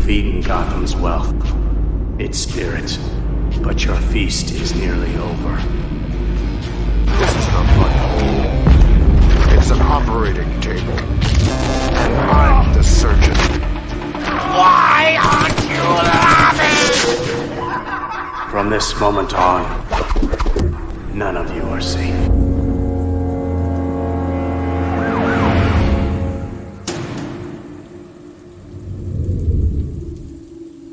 You've eaten Gotham's wealth, its spirit, but your feast is nearly over. This is not my home. It's an operating table. And I'm the surgeon. Why aren't you laughing? From this moment on, none of you are safe.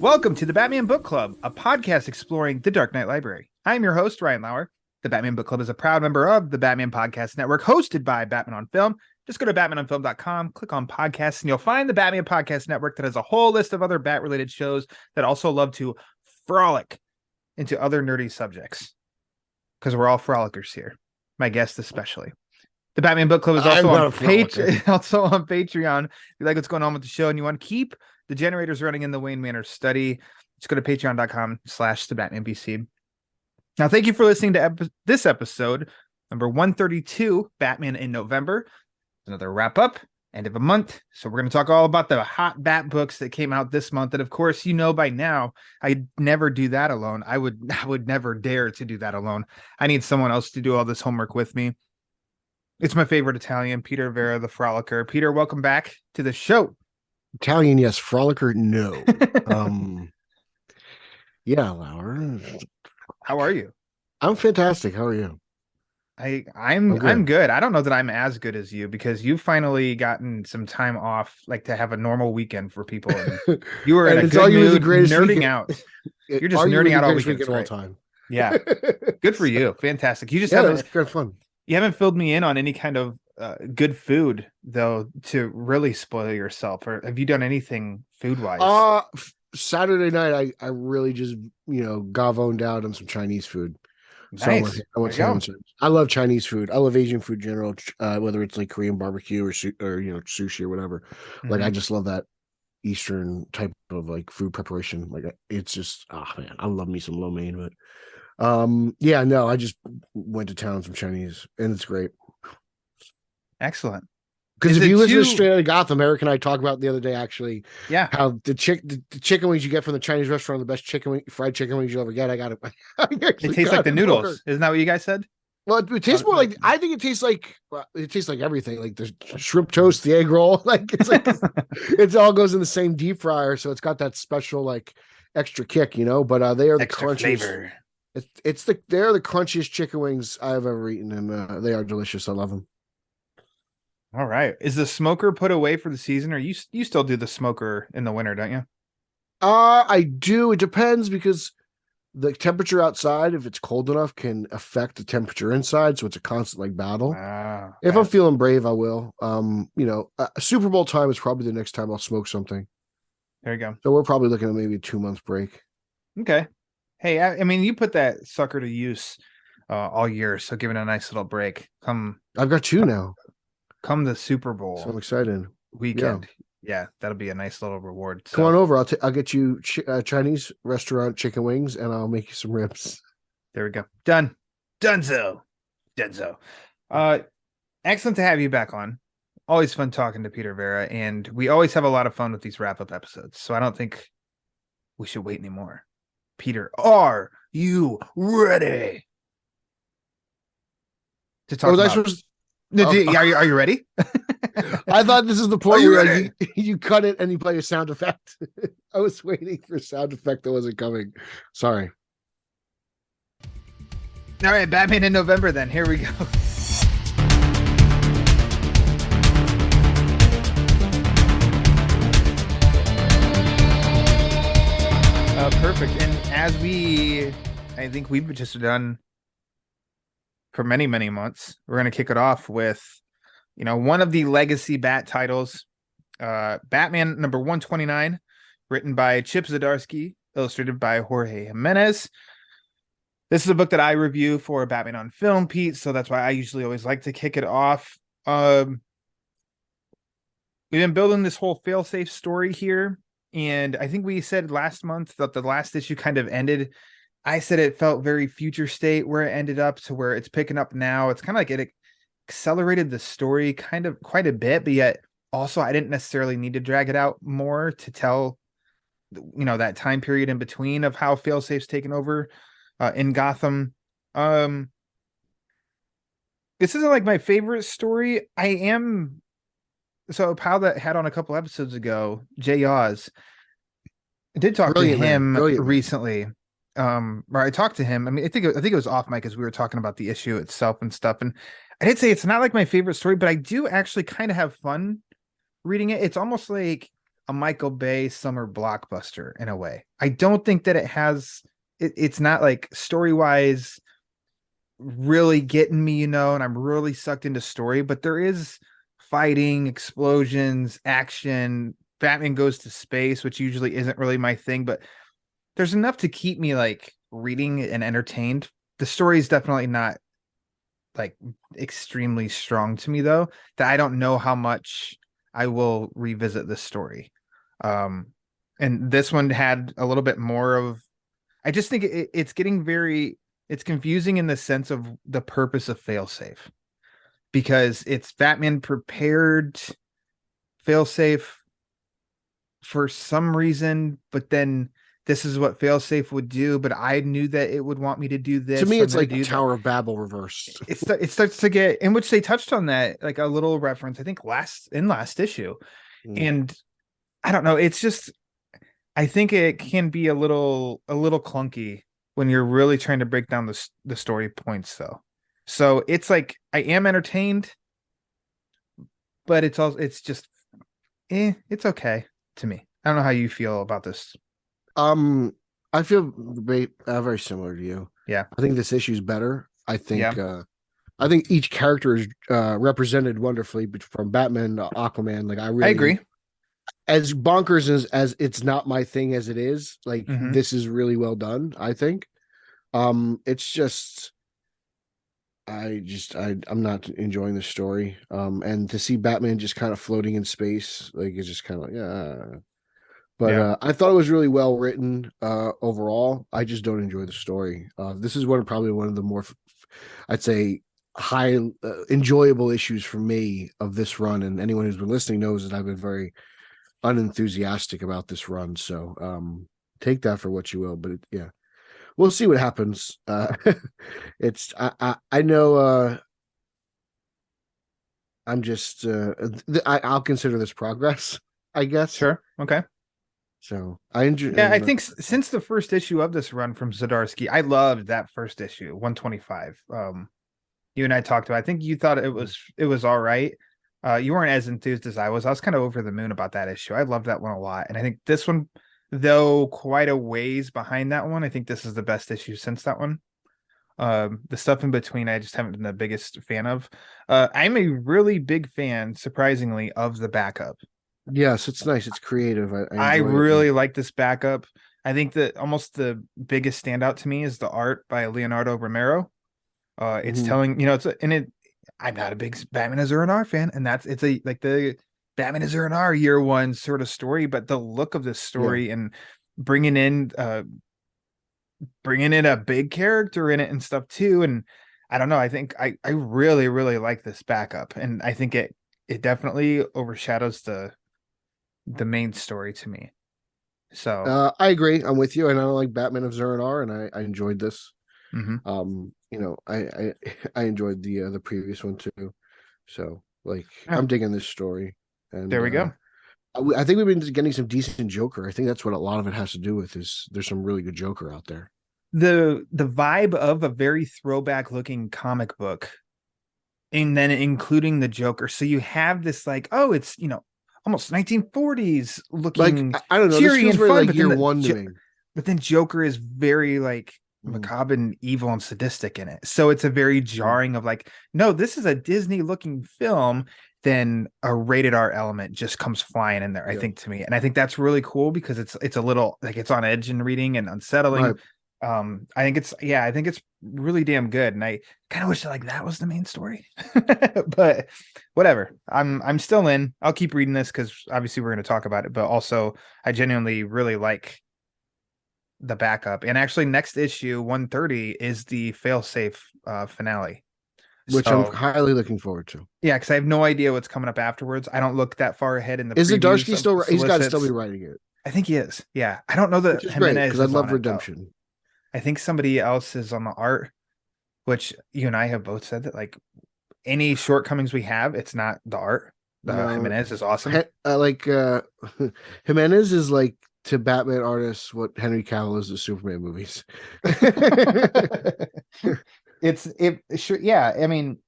Welcome to the Batman Book Club, a podcast exploring the Dark Knight Library. I'm your host, Ryan Lauer. The Batman Book Club is a proud member of the Batman Podcast Network, hosted by Batman on Film. Just go to batmanonfilm.com, click on podcasts, and you'll find the Batman Podcast Network that has a whole list of other Bat-related shows that also love to frolic into other nerdy subjects. Because we're all frolickers here. My guest especially. The Batman Book Club is also on Patreon. If you like what's going on with the show and you want to keep the generators running in the Wayne Manor study, just go to patreon.com/thebatmanbc. Now, thank you for listening to this episode, number 132, Batman in November. Another wrap up, end of a month. So we're going to talk all about the hot Bat books that came out this month. And of course, you know by now, I never do that alone. I would never dare to do that alone. I need someone else to do all this homework with me. It's my favorite Italian, Peter Verra, the Frolicker. Peter, welcome back to the show. Italian, yes. Frolicker, no. Yeah, Lauer. How are you? I'm fantastic. How are you? I'm good. I don't know that I'm as good as you because you've finally gotten some time off, like to have a normal weekend for people. And you were in a good mood, nerding weekend. Out. You're just nerding out all weekend all time. Yeah, good for you. Fantastic. You just it's good fun. You haven't filled me in on any kind of good food though to really spoil yourself, or have you done anything food wise? Saturday night I really just gavoned out on some Chinese food. Nice. So I love Chinese food. I love Asian food in general, whether it's like Korean barbecue or sushi or whatever. Mm-hmm. Like I just love that Eastern type of like food preparation. Like it's just man, I love me some lo mein. But I just went to town on some Chinese and it's great. Excellent. Because if you listen to Straight Outta Gotham, Eric and I talked about the other day, actually, how the chicken wings you get from the Chinese restaurant are the best fried chicken wings you'll ever get. It tastes like the noodles. Isn't that what you guys said? Well, it tastes more like, I think it tastes like everything, like the shrimp toast, the egg roll, like it all goes in the same deep fryer, so it's got that special like extra kick, But they are the crunchiest. Flavor. They're the crunchiest chicken wings I've ever eaten, and they are delicious. I love them. All right. Is the smoker put away for the season, or you still do the smoker in the winter, don't you? I do. It depends because the temperature outside, if it's cold enough, can affect the temperature inside. So it's a constant like battle. Wow. If I'm feeling brave, I will. Super Bowl time is probably the next time I'll smoke something. There you go. So we're probably looking at maybe a 2-month break. Okay. Hey, I mean, you put that sucker to use all year, so give it a nice little break. I've got 2 now. Come the Super Bowl, so I'm excited. Weekend, yeah, that'll be a nice little reward. So. Come on over. I'll get you Chinese restaurant chicken wings, and I'll make you some ribs. There we go. Done. Dunzo. Excellent to have you back on. Always fun talking to Peter Verra, and we always have a lot of fun with these wrap up episodes. So I don't think we should wait anymore. Peter, are you ready to talk? Are you ready? I thought this is the point where you cut it and you play a sound effect. I was waiting for a sound effect that wasn't coming. Sorry. All right, Batman in November then. Here we go. Perfect. And as I think we've just done for many, many months, we're going to kick it off with, one of the legacy Bat titles, Batman number 129, written by Chip Zdarsky, illustrated by Jorge Jimenez. This is a book that I review for Batman on Film, Pete, so that's why I usually always like to kick it off. We've been building this whole fail-safe story here, and I think we said last month that the last issue kind of ended. I said it felt very future state where it ended up to where it's picking up now. It's kind of like it accelerated the story kind of quite a bit, but yet also I didn't necessarily need to drag it out more to tell that time period in between of how failsafe's taken over in Gotham. This isn't like my favorite story. So a pal that had on a couple episodes ago, Jay Oz, I did talk to Brilliant man, him brilliant man. recently. Or I talked to him. I mean, I think it was off mic as we were talking about the issue itself and stuff. And I did say it's not like my favorite story, but I do actually kind of have fun reading it. It's almost like a Michael Bay summer blockbuster in a way. I don't think that it's not like story wise really getting me, and I'm really sucked into story, but there is fighting, explosions, action. Batman goes to space, which usually isn't really my thing, but there's enough to keep me like reading and entertained. The story is definitely not like extremely strong to me though, that I don't know how much I will revisit this story. And this one had a little bit more of, I just think it's getting it's confusing in the sense of the purpose of failsafe, because it's Batman prepared failsafe for some reason, but then this is what failsafe would do, but I knew that it would want me to do this. To me, it's like Tower of Babel reversed. It starts to get, in which they touched on that, like a little reference, I think last issue. And I don't know, it's just, I think it can be a little clunky when you're really trying to break down the story points though. So it's like I am entertained, but it's just it's okay to me. I don't know how you feel about this. I feel very similar to you. Yeah. I think this issue is better. I think Yeah. I think each character is represented wonderfully, from Batman to Aquaman. Like I agree. As bonkers as it's not my thing as it is, like Mhm. this is really well done, I think. It's just I'm not enjoying the story. And to see Batman just kind of floating in space, like it's just kind of like, yeah. But Yeah. I thought it was really well written overall. I just don't enjoy the story. This is probably one of the more, I'd say, high enjoyable issues for me of this run. And anyone who's been listening knows that I've been very unenthusiastic about this run. So take that for what you will. But yeah, we'll see what happens. It's I know. I'm just I'll consider this progress, I guess. Sure. Okay. So I enjoy. Yeah, I think since the first issue of this run from Zdarsky, I loved that first issue, 125. You and I talked about. I think you thought it was all right. You weren't as enthused as I was. I was kind of over the moon about that issue. I loved that one a lot, and I think this one, though quite a ways behind that one, I think this is the best issue since that one. The stuff in between, I just haven't been the biggest fan of. I'm a really big fan, surprisingly, of the backup. Yes, it's nice. It's creative. I really like this backup. I think that almost the biggest standout to me is the art by Leonardo Romero. It's telling, I'm not a big Batman Azuranar fan, and it's like the Batman Azuranar year one sort of story, but the look of this story and bringing in a big character in it and stuff too. And I don't know, I think I really, really like this backup, and I think it definitely overshadows the main story to me. So I agree. I'm with you, and I don't like Batman of Zuranar, and I enjoyed this. I enjoyed the previous one too. So I'm digging this story. And there we go. I think we've been getting some decent Joker. I think that's what a lot of it has to do with, is there's some really good Joker out there. The vibe of a very throwback looking comic book, and then including the Joker. So you have this like, oh, it's almost 1940s looking, like, I don't know, cheery and fun, like year one to me. But then Joker is very like macabre and evil and sadistic in it. So it's a very jarring of like, no, this is a Disney looking film. Then a rated R element just comes flying in there, I think, to me. And I think that's really cool because it's a little like it's on edge in reading and unsettling. Right. I think it's really damn good. And I kind of wish like that was the main story, but whatever. I'm still in. I'll keep reading this because obviously we're going to talk about it, but also I genuinely really like the backup. And actually next issue 130 is the failsafe finale, which I'm highly looking forward to. Yeah, because I have no idea what's coming up afterwards. I don't look that far ahead in the. Is Zdarsky still? He's got to still be writing it. I think he is. Yeah. I don't know that which is great Jimenez because I is love on it, though. redemption. I think somebody else is on the art, which you and I have both said that like any shortcomings we have, it's not the art. The No, Jimenez is awesome. Jimenez is like to Batman artists what Henry Cavill is to Superman movies. Sure, yeah. I mean,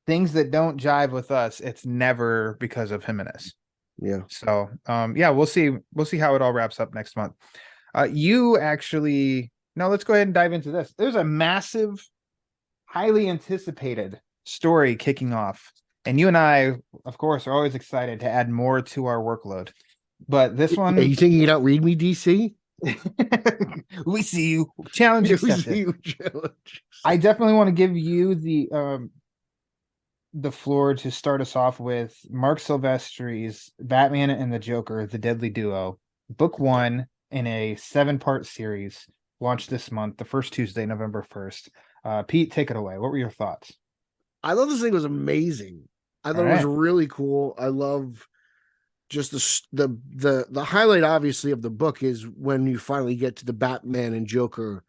things that don't jive with us, it's never because of Jimenez. Yeah. So yeah, we'll see how it all wraps up next month. You actually no, let's go ahead and dive into this. There's a massive, highly anticipated story kicking off. And you and I, of course, are always excited to add more to our workload. But this Are one, you thinking you'd outread me, DC? we see you. Challenge We accepted. see you challenge. I definitely want to give you the floor to start us off with Mark Silvestri's Batman and the Joker, The Deadly Duo, book 1 in a 7-part series, launched this month, the first Tuesday, November 1st. Pete, take it away. What were your thoughts? I love this thing. It was amazing. I thought All it was right. really cool. I love just the highlight, obviously, of the book is when you finally get to the Batman and Joker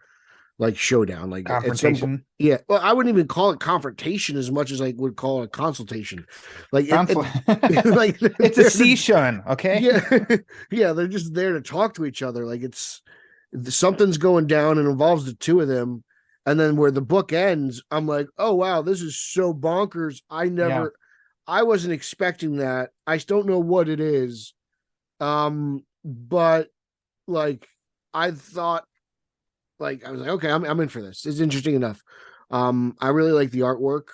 like showdown, like at some Confrontation. yeah. Well, I wouldn't even call it confrontation as much as I would call it a consultation. Like like It's a sea shun, okay? yeah, yeah. They're just there to talk to each other. Like it's something's going down and involves the two of them. And then where the book ends, I'm like, oh wow, this is so bonkers. Yeah. I wasn't expecting that. I don't know what it is. But like I thought like I was like, okay, I'm in for this. It's interesting enough. I really like the artwork.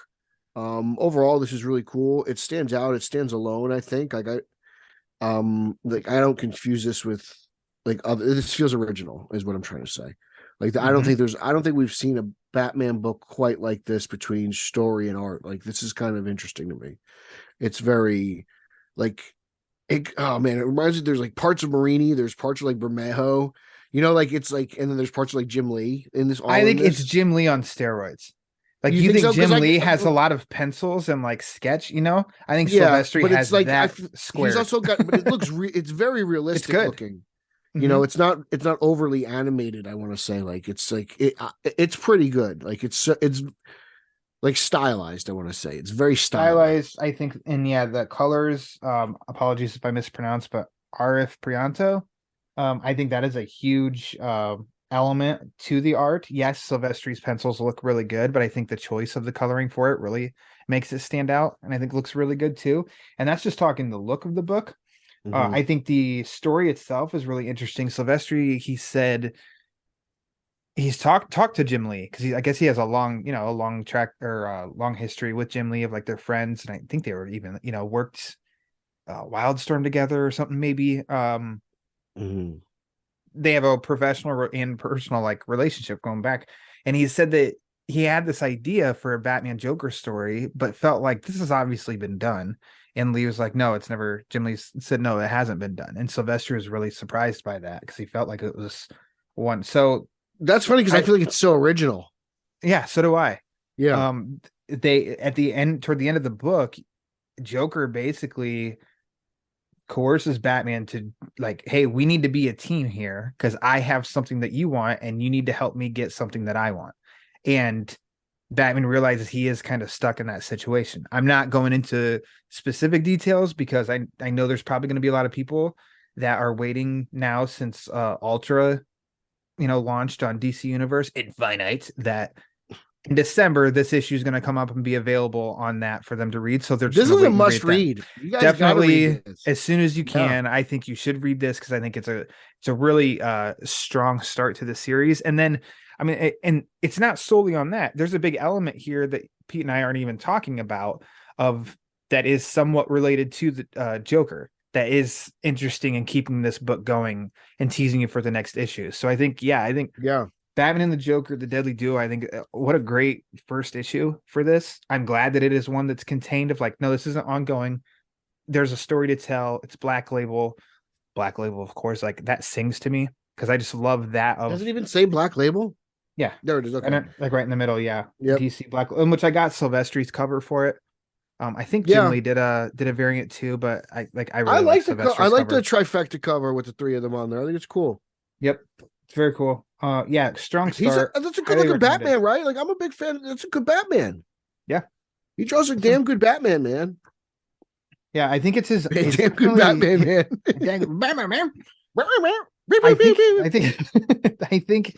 Overall, this is really cool. It stands out, it stands alone, I think. Like I don't confuse this with like other this feels original, is what I'm trying to say. Like I don't think we've seen a Batman book quite like this between story and art. Like this is kind of interesting to me. It's very like oh man, it reminds me there's like parts of Marini, there's parts of like Bermejo, like it's like, and then there's parts of like Jim Lee in this. I think it's Jim Lee on steroids. Like you think so? Jim Lee has a lot of pencils and like sketch, I think Yeah, Silvestri but has it's like that square. he's also got, but it looks it's very realistic good. looking. Mhm. It's not overly animated. I want to say it's pretty good. Like it's like stylized. I want to say it's very stylized. I think, and yeah, the colors. Apologies if I mispronounce, but RF Prianto. I think that is a huge element to the art. Yes, Silvestri's pencils look really good, but I think the choice of the coloring for it really makes it stand out, and I think looks really good too. And that's just talking the look of the book. I think the story itself is really interesting. Silvestri, he said he's talked to Jim Lee because I guess he has a long track or long history with Jim Lee of like their friends, and I think they were even worked Wildstorm together or something maybe. They have a professional and personal like relationship going back, and he said that he had this idea for a Batman Joker story, but felt like this has obviously been done. And Lee was like, no, it's never. Jim Lee said, no, it hasn't been done. And Sylvester was really surprised by that because he felt like it was one. So that's funny because I feel like it's so original. Yeah, so do I. Yeah. They toward the end of the book, Joker basically coerces Batman to like, hey, we need to be a team here because I have something that you want, and you need to help me get something that I want. And Batman realizes he is kind of stuck in that situation. I'm not going into specific details because I know there's probably going to be a lot of people that are waiting now since Ultra, launched on DC Universe Infinite, that in December this issue is going to come up and be available on that for them to read. So they're just this is a must read. You guys definitely as soon as you can. I think you should read this because I think it's a really strong start to the series. And then I mean, and it's not solely on that. There's a big element here that Pete and I aren't even talking about of that is somewhat related to the Joker that is interesting in keeping this book going and teasing you for the next issue. So I think Batman and the Joker, the Deadly Duo, I think what a great first issue for this. I'm glad that it is one that's contained of like, no, this isn't ongoing. There's a story to tell. It's Black Label, of course, like that sings to me because I just love that. Does it even say Black Label? Yeah, there it is. Okay, and like right in the middle. Yeah, yep. DC Black, which I got Silvestri's cover for it. I think Jim Lee did a variant too, but I really like Sylvester's I like cover. the trifecta cover with the three of them on there. I think it's cool. Yep, it's very cool. Yeah, strong start. That's a good looking Batman, right? Like I'm a big fan. That's a good Batman. Yeah, he draws a damn good Batman, man. Yeah, I think it's his damn good Batman, man. Batman, man. I think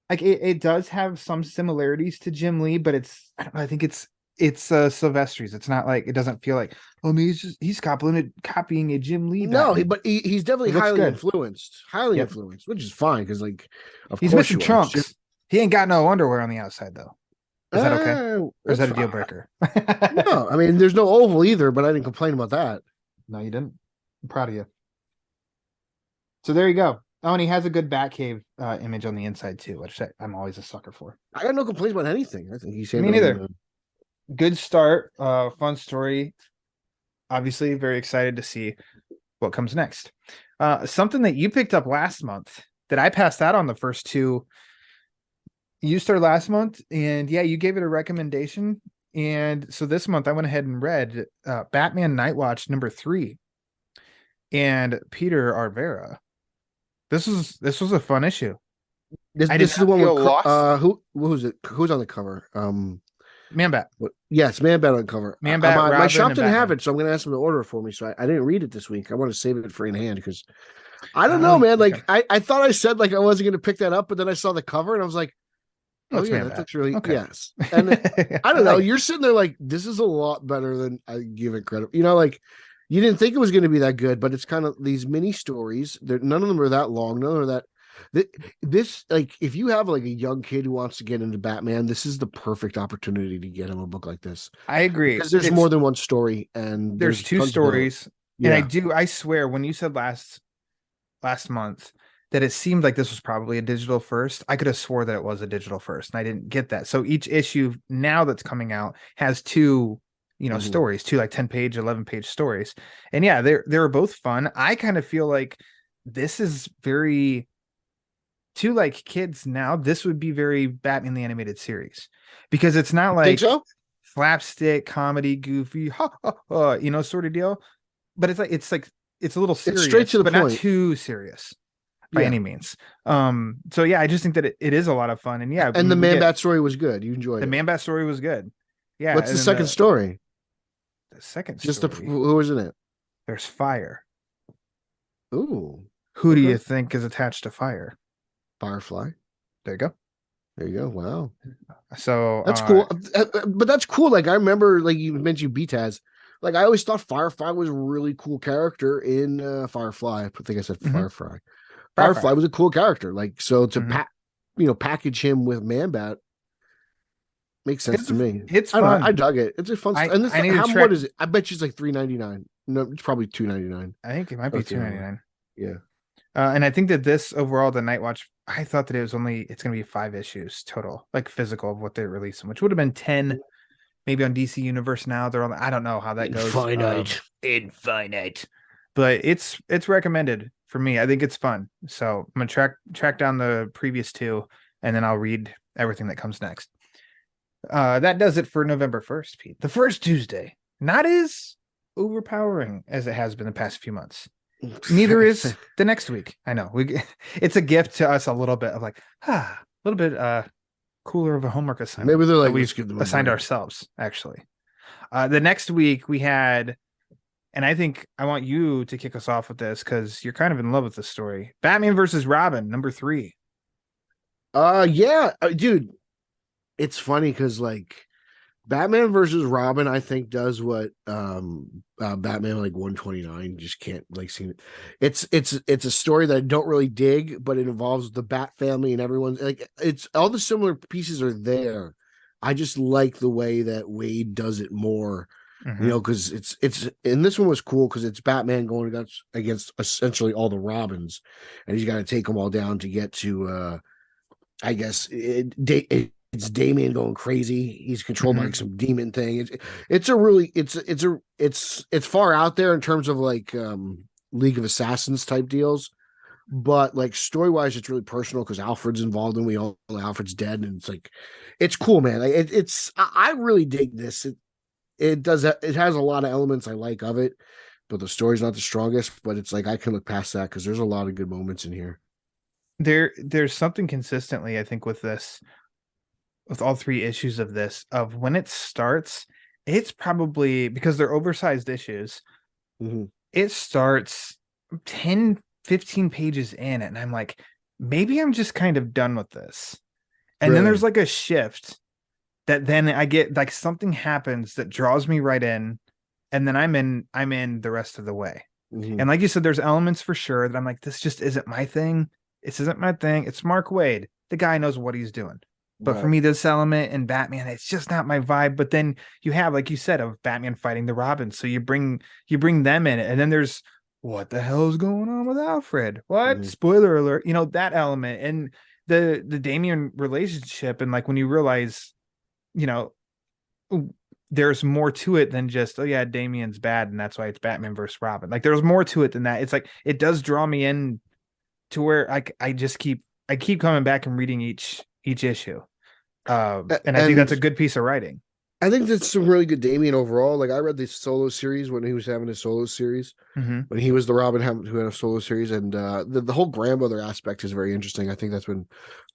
like it does have some similarities to Jim Lee, but I think it's Sylvester's. It's not like, it doesn't feel like, I mean, he's copying a Jim Lee. No, he's definitely highly influenced, which is fine because like he's missing trunks. He ain't got no underwear on the outside though. Is that okay? Or is that a deal breaker? No, I mean, there's no oval either, but I didn't complain about that. No, you didn't. I'm proud of you. So there you go. Oh, and he has a good Batcave image on the inside too, which I'm always a sucker for. I got no complaints about anything. I think he's me neither. Good start, fun story. Obviously, very excited to see what comes next. Something that you picked up last month that I passed out on the first two. You started last month, and yeah, you gave it a recommendation. And so this month I went ahead and read Batman Night Watch #3. And Peter R. Verra. This was a fun issue. This is the one with who's it? Who's on the cover? Man-Bat. Yes, Man-Bat on the cover. Man-Bat. My shop didn't have it, so I'm going to ask them to order it for me. So I didn't read it this week. I want to save it for in hand because I don't know, man. Like I thought I said like I wasn't going to pick that up, but then I saw the cover and I was like, oh yeah, that looks really yes. And I don't know. You're sitting there like this is a lot better than I give it credit. You know, like you didn't think it was going to be that good, but it's kind of these mini stories. None of them are that long. None of that. This like if you have like a young kid who wants to get into Batman, this is the perfect opportunity to get him a book like this. I agree because there's more than one story, and there's two stories. And I swear when you said last month that it seemed like this was probably a digital first, I could have swore that it was a digital first, and I didn't get that. So each issue now that's coming out has two, stories, two like 10-page, 11-page stories. And yeah, they were both fun. I kind of feel like this is very to like kids now. This would be very Batman the Animated Series because it's not like slapstick comedy, goofy, sort of deal. But it's a little serious, it's straight to the point, not too serious by any means. So yeah, I just think that it is a lot of fun. And yeah, and the Man-Bat story was good. You enjoyed it. The Man-Bat story was good. Yeah. What's the second story? The second story. Who was in it? There's Fire. Ooh. Who do you think is attached to Fire? Firefly. There you go. Wow. So that's cool. But that's cool. Like I remember, like you mentioned BTAS. Like I always thought Firefly was a really cool character in Firefly. I think I said Firefly. Firefly was a cool character. Like so to package him with Man-Bat makes sense to me. It's fun. I dug it. It's a fun. What is it? I bet you it's like $3.99. No, it's probably $2.99. I think it might be $2.99. Yeah. And I think that this overall, the Night Watch, I thought that it's going to be 5 issues total, like physical of what they're releasing, which would have been 10, maybe on DC Universe now. They're on. I don't know how that goes. Infinite. But it's recommended for me. I think it's fun. So I'm gonna track down the previous 2, and then I'll read everything that comes next. That does it for November 1st, Pete. The first Tuesday, not as overpowering as it has been the past few months. Neither is the next week. I know it's a gift to us a little bit of like a little bit cooler of a homework assignment. Maybe they're like we've assigned ourselves actually. The next week we had, and I think I want you to kick us off with this because you're kind of in love with the story. Batman versus Robin #3. Yeah, dude. It's funny because like Batman versus Robin, I think does what Batman like 129 just can't like see it. It's a story that I don't really dig, but it involves the Bat family and everyone's like it's all the similar pieces are there. I just like the way that Wade does it more, because it's and this one was cool because it's Batman going against essentially all the Robins, and he's got to take them all down to get to I guess it's Damian going crazy. He's controlled by like some demon thing. It's far out there in terms of like League of Assassins type deals, but like story wise, it's really personal because Alfred's involved and we all know Alfred's dead, and it's cool, man. Like I really dig this. it does. It has a lot of elements I like of it, but the story's not the strongest. But it's like I can look past that because there's a lot of good moments in here. There's something consistently, I think, with this, with all three issues of this, of when it starts, it's probably because they're oversized issues. Mhm. It starts 10, 15 pages in, and I'm like, maybe I'm just kind of done with this. And then Really? there's like a shift that then I get like something happens that draws me right in, and then I'm in the rest of the way. Mhm. And like you said, there's elements for sure that I'm like, this just isn't my thing. This isn't my thing. It's Mark Waid. The guy knows what he's doing. But for Right. me, this element and Batman, it's just not my vibe. But then you have, like you said, of Batman fighting the Robins. So you bring them in, and then there's what the hell is going on with Alfred? What? Mhm. Spoiler alert, that element and the Damian relationship, and like when you realize, you know, there's more to it than just, oh yeah, Damian's bad and that's why it's Batman versus Robin. Like there's more to it than that. It's like it does draw me in to where I keep coming back and reading each issue. And I think that's a And good piece of writing. I think that's some really good Damian overall. Like I read the solo series when he was having his solo series, Mm-hmm. when he was the Robin who had a solo series, and the whole grandmother aspect is very interesting. I think that's been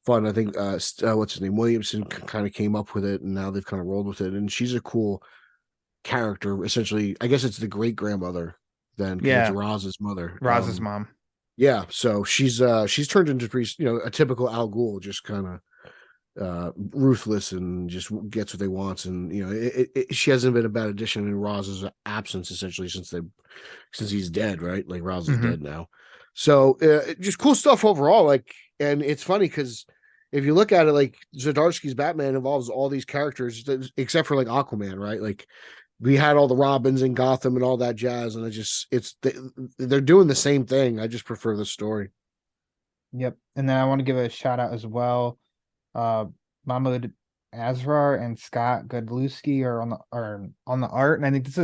fun. I think what's his name, Williamson, kind of came up with it, and now they've kind of rolled with it. And she's a cool character. Essentially, I guess it's the great grandmother then, because it's Yeah, Roz's mother. Roz's mom. Yeah, so she's turned into pretty, a typical Al Ghul, just kind of ruthless and just gets what they want, and she hasn't been a bad addition in Roz's absence essentially since he's dead, right? Like Roz is Mm-hmm. dead now, so just cool stuff overall. Like, and it's funny because if you look at it, like Zdarsky's Batman involves all these characters except for like Aquaman, right? Like we had all the Robins in Gotham and all that jazz, and they're doing the same thing. I just prefer the story. Yep. And then I want to give a shout out as well. Mahmoud Asrar and Scott Godlewski are on the art, and I think this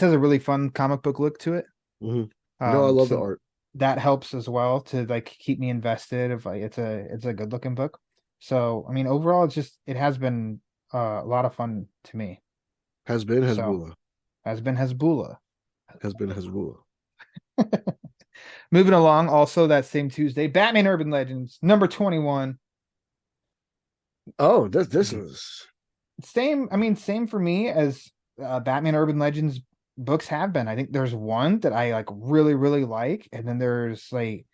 has a really fun comic book look to it. Mm-hmm. I love the So art. that helps as well to like keep me invested. If like it's a good looking book. So I mean, overall, it has been a lot of fun to me. Has been So Hezbollah. has been Hezbollah. Has been Hezbollah. Moving along, also that same Tuesday, Batman Urban Legends number 21. Oh, this is Same. I mean, same for me as Batman Urban Legends books have been. I think there's one that I like really, really like, and then there's like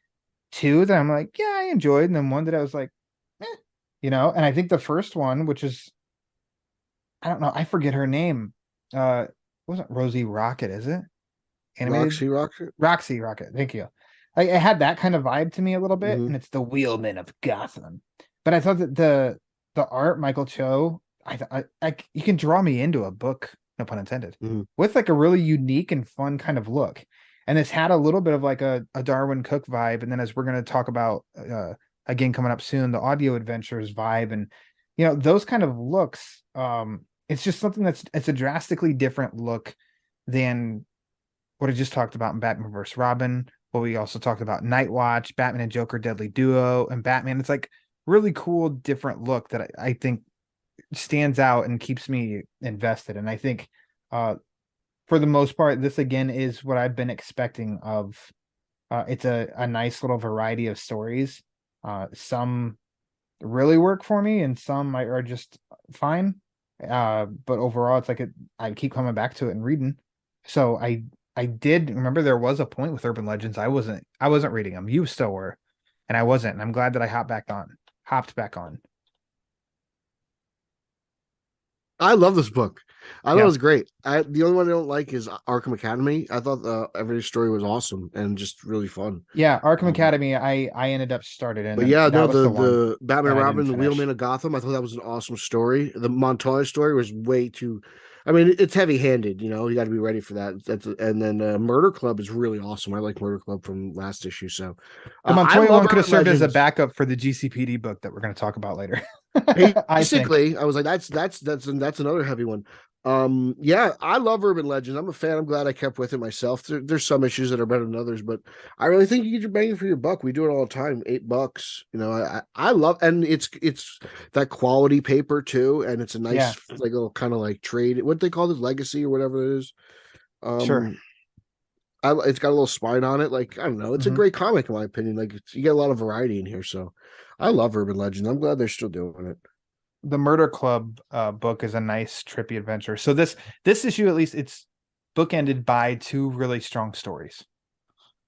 two that I'm like, yeah, I enjoyed, and then one that I was like, And I think the first one, which is, I don't know, I forget her name. It wasn't Rosie Rocket, is it? Animated Roxy Rocket. Roxy Rocket. Thank you. It had that kind of vibe to me a little bit, Mhm. and it's the Wheelman of Gotham. But I thought that the art, Michael Cho, I you can draw me into a book, no pun intended, Mhm. with like a really unique and fun kind of look. And this had a little bit of like a Darwin Cook vibe, and then as we're going to talk about again coming up soon, the Audio Adventures vibe, and those kind of looks. It's just something it's a drastically different look than what I just talked about in Batman vs. Robin. What we also talked about Nightwatch, Batman and Joker Deadly Duo, and Batman. It's like really cool, different look that I think stands out and keeps me invested. And I think for the most part, this again is what I've been expecting of it's a nice little variety of stories. Some really work for me and some are just fine. But overall it's like I keep coming back to it and reading. So I did remember there was a point with Urban Legends I wasn't reading them. You still were, and I wasn't. And I'm glad that I hopped back on. I love this book. I thought Yeah. it was great. The only one I don't like is Arkham Academy. I thought every story was awesome and just really fun. Yeah, Arkham Academy I ended up started in. But yeah, that no, was the Batman that I Robin, didn't the finish. Wheelman of Gotham, I thought that was an awesome story. The Montoya story was way too. I mean, it's heavy-handed. You got to be ready for that. And then Murder Club is really awesome. I like Murder Club from last issue. So The I Montoya love one could have Urban served as a Legends. backup for the GCPD book that we're going to talk about later. I think. Basically, I was like, that's another heavy one. Yeah, I love urban legends. I'm a fan. I'm glad I kept with it myself. There's some issues that are better than others, but I really think you get your bang for your buck. We do it all the time. $8. I love, and it's that quality paper too, and it's a Yeah, nice like little kind of like trade. What they call this, legacy or whatever it is. sure. Um, it's got a little spine on it. Like, I don't know. It's a Hmm. great comic in my opinion. Like, you get a lot of variety in here. So I love urban legends. I'm glad they're still doing it. The Murder Club book is a nice trippy adventure. So this issue, at least, it's bookended by two really strong stories.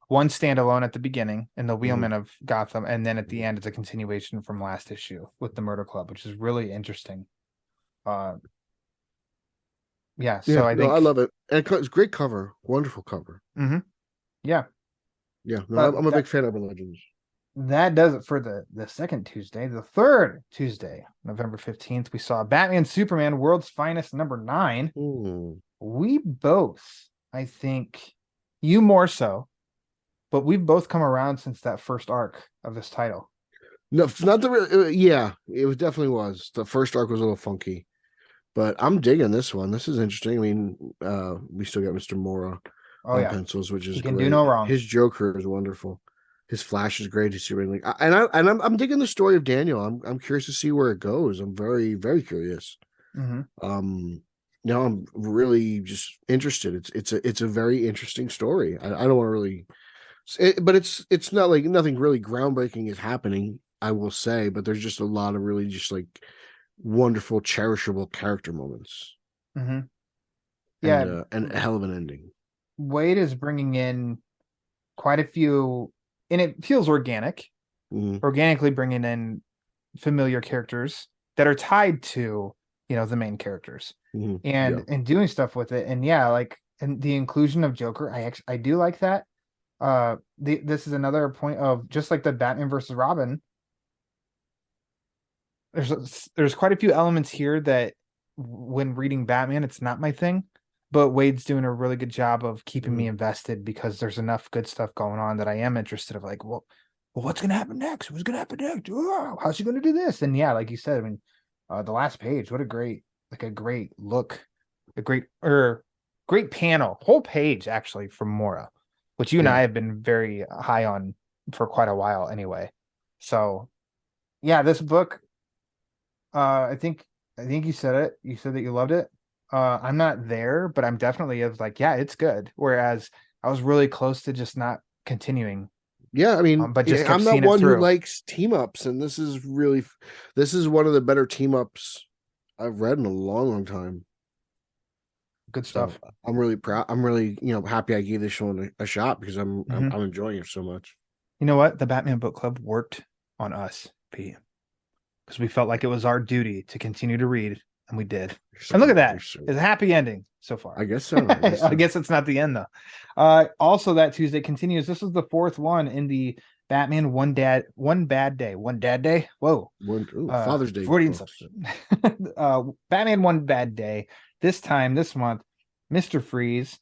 One standalone at the beginning in the Mhm. Wheelman of Gotham, and then at the end it's a continuation from last issue with the Murder Club, which is really interesting. Uh, yeah, Yeah, so I no, I think, love it. And it's great cover. Wonderful cover. mhm, yeah, Yeah, no, I'm a that big fan of urban legends. that does it for the second Tuesday. The third Tuesday, November 15th, we saw Batman Superman World's Finest #9. Hmm. We both, I think, you more so, but we've both come around since that first arc of this title. No, it's not the yeah, it was definitely was. The first arc was a little funky, but I'm digging this one. This is interesting. I mean, we still got Mr. Mora Oh on yeah, pencils, which is he can do great. no wrong. His Joker is wonderful. His Flash is great. His Superman, like, I'm digging the story of Daniel. I'm curious to see where it goes. I'm very curious. Hmm. Now I'm really just interested. It's a very interesting story. I don't want to really, but it's not like nothing really groundbreaking is happening. I will say, but there's just a lot of really just like wonderful, cherishable character moments, Hmm. Yeah, and a hell of an ending. Wade is bringing in quite a few, and it feels organic, Mhm. organically bringing in familiar characters that are tied to, the main characters, Mhm. and Yeah. doing stuff with it. And yeah, like, and the inclusion of Joker, I do like that. This is another point of, just like the Batman versus Robin, there's quite a few elements here that, when reading Batman, it's not my thing, but Wade's doing a really good job of keeping me Mhm. invested, because there's enough good stuff going on that I am interested of, like, well, what's gonna happen next? What's gonna happen next? Oh, how's he gonna do this? And yeah, like you said, I mean, the last page, what a great, like, a great look, a great panel, whole page actually, from Mora, which you and I Yeah. have been very high on for quite a while anyway. So yeah, this book, I think you said it. You said that you loved it. I'm not there, but I'm definitely of, like, yeah, it's good. Whereas I was really close to just not continuing, Yeah, I mean, but just kept I'm not seeing it one who through. likes team ups, and this is one of the better team ups I've read in a long time. Good So stuff. I'm really proud. I'm really, happy I gave this one a shot because I'm Hmm. I'm enjoying it so much. You know what? The Batman Book Club worked on us, Pete, because we felt like it was our duty to continue to read, and we did. And look at You're that. so, It's a happy ending so far. I guess so. I guess I so. guess it's not the end, though. Also, that Tuesday continues. This is the fourth one in the Batman One Dad Day. Whoa. Father's Day Freudian books. substitution. Batman One Bad Day. This month, Mr. Freeze.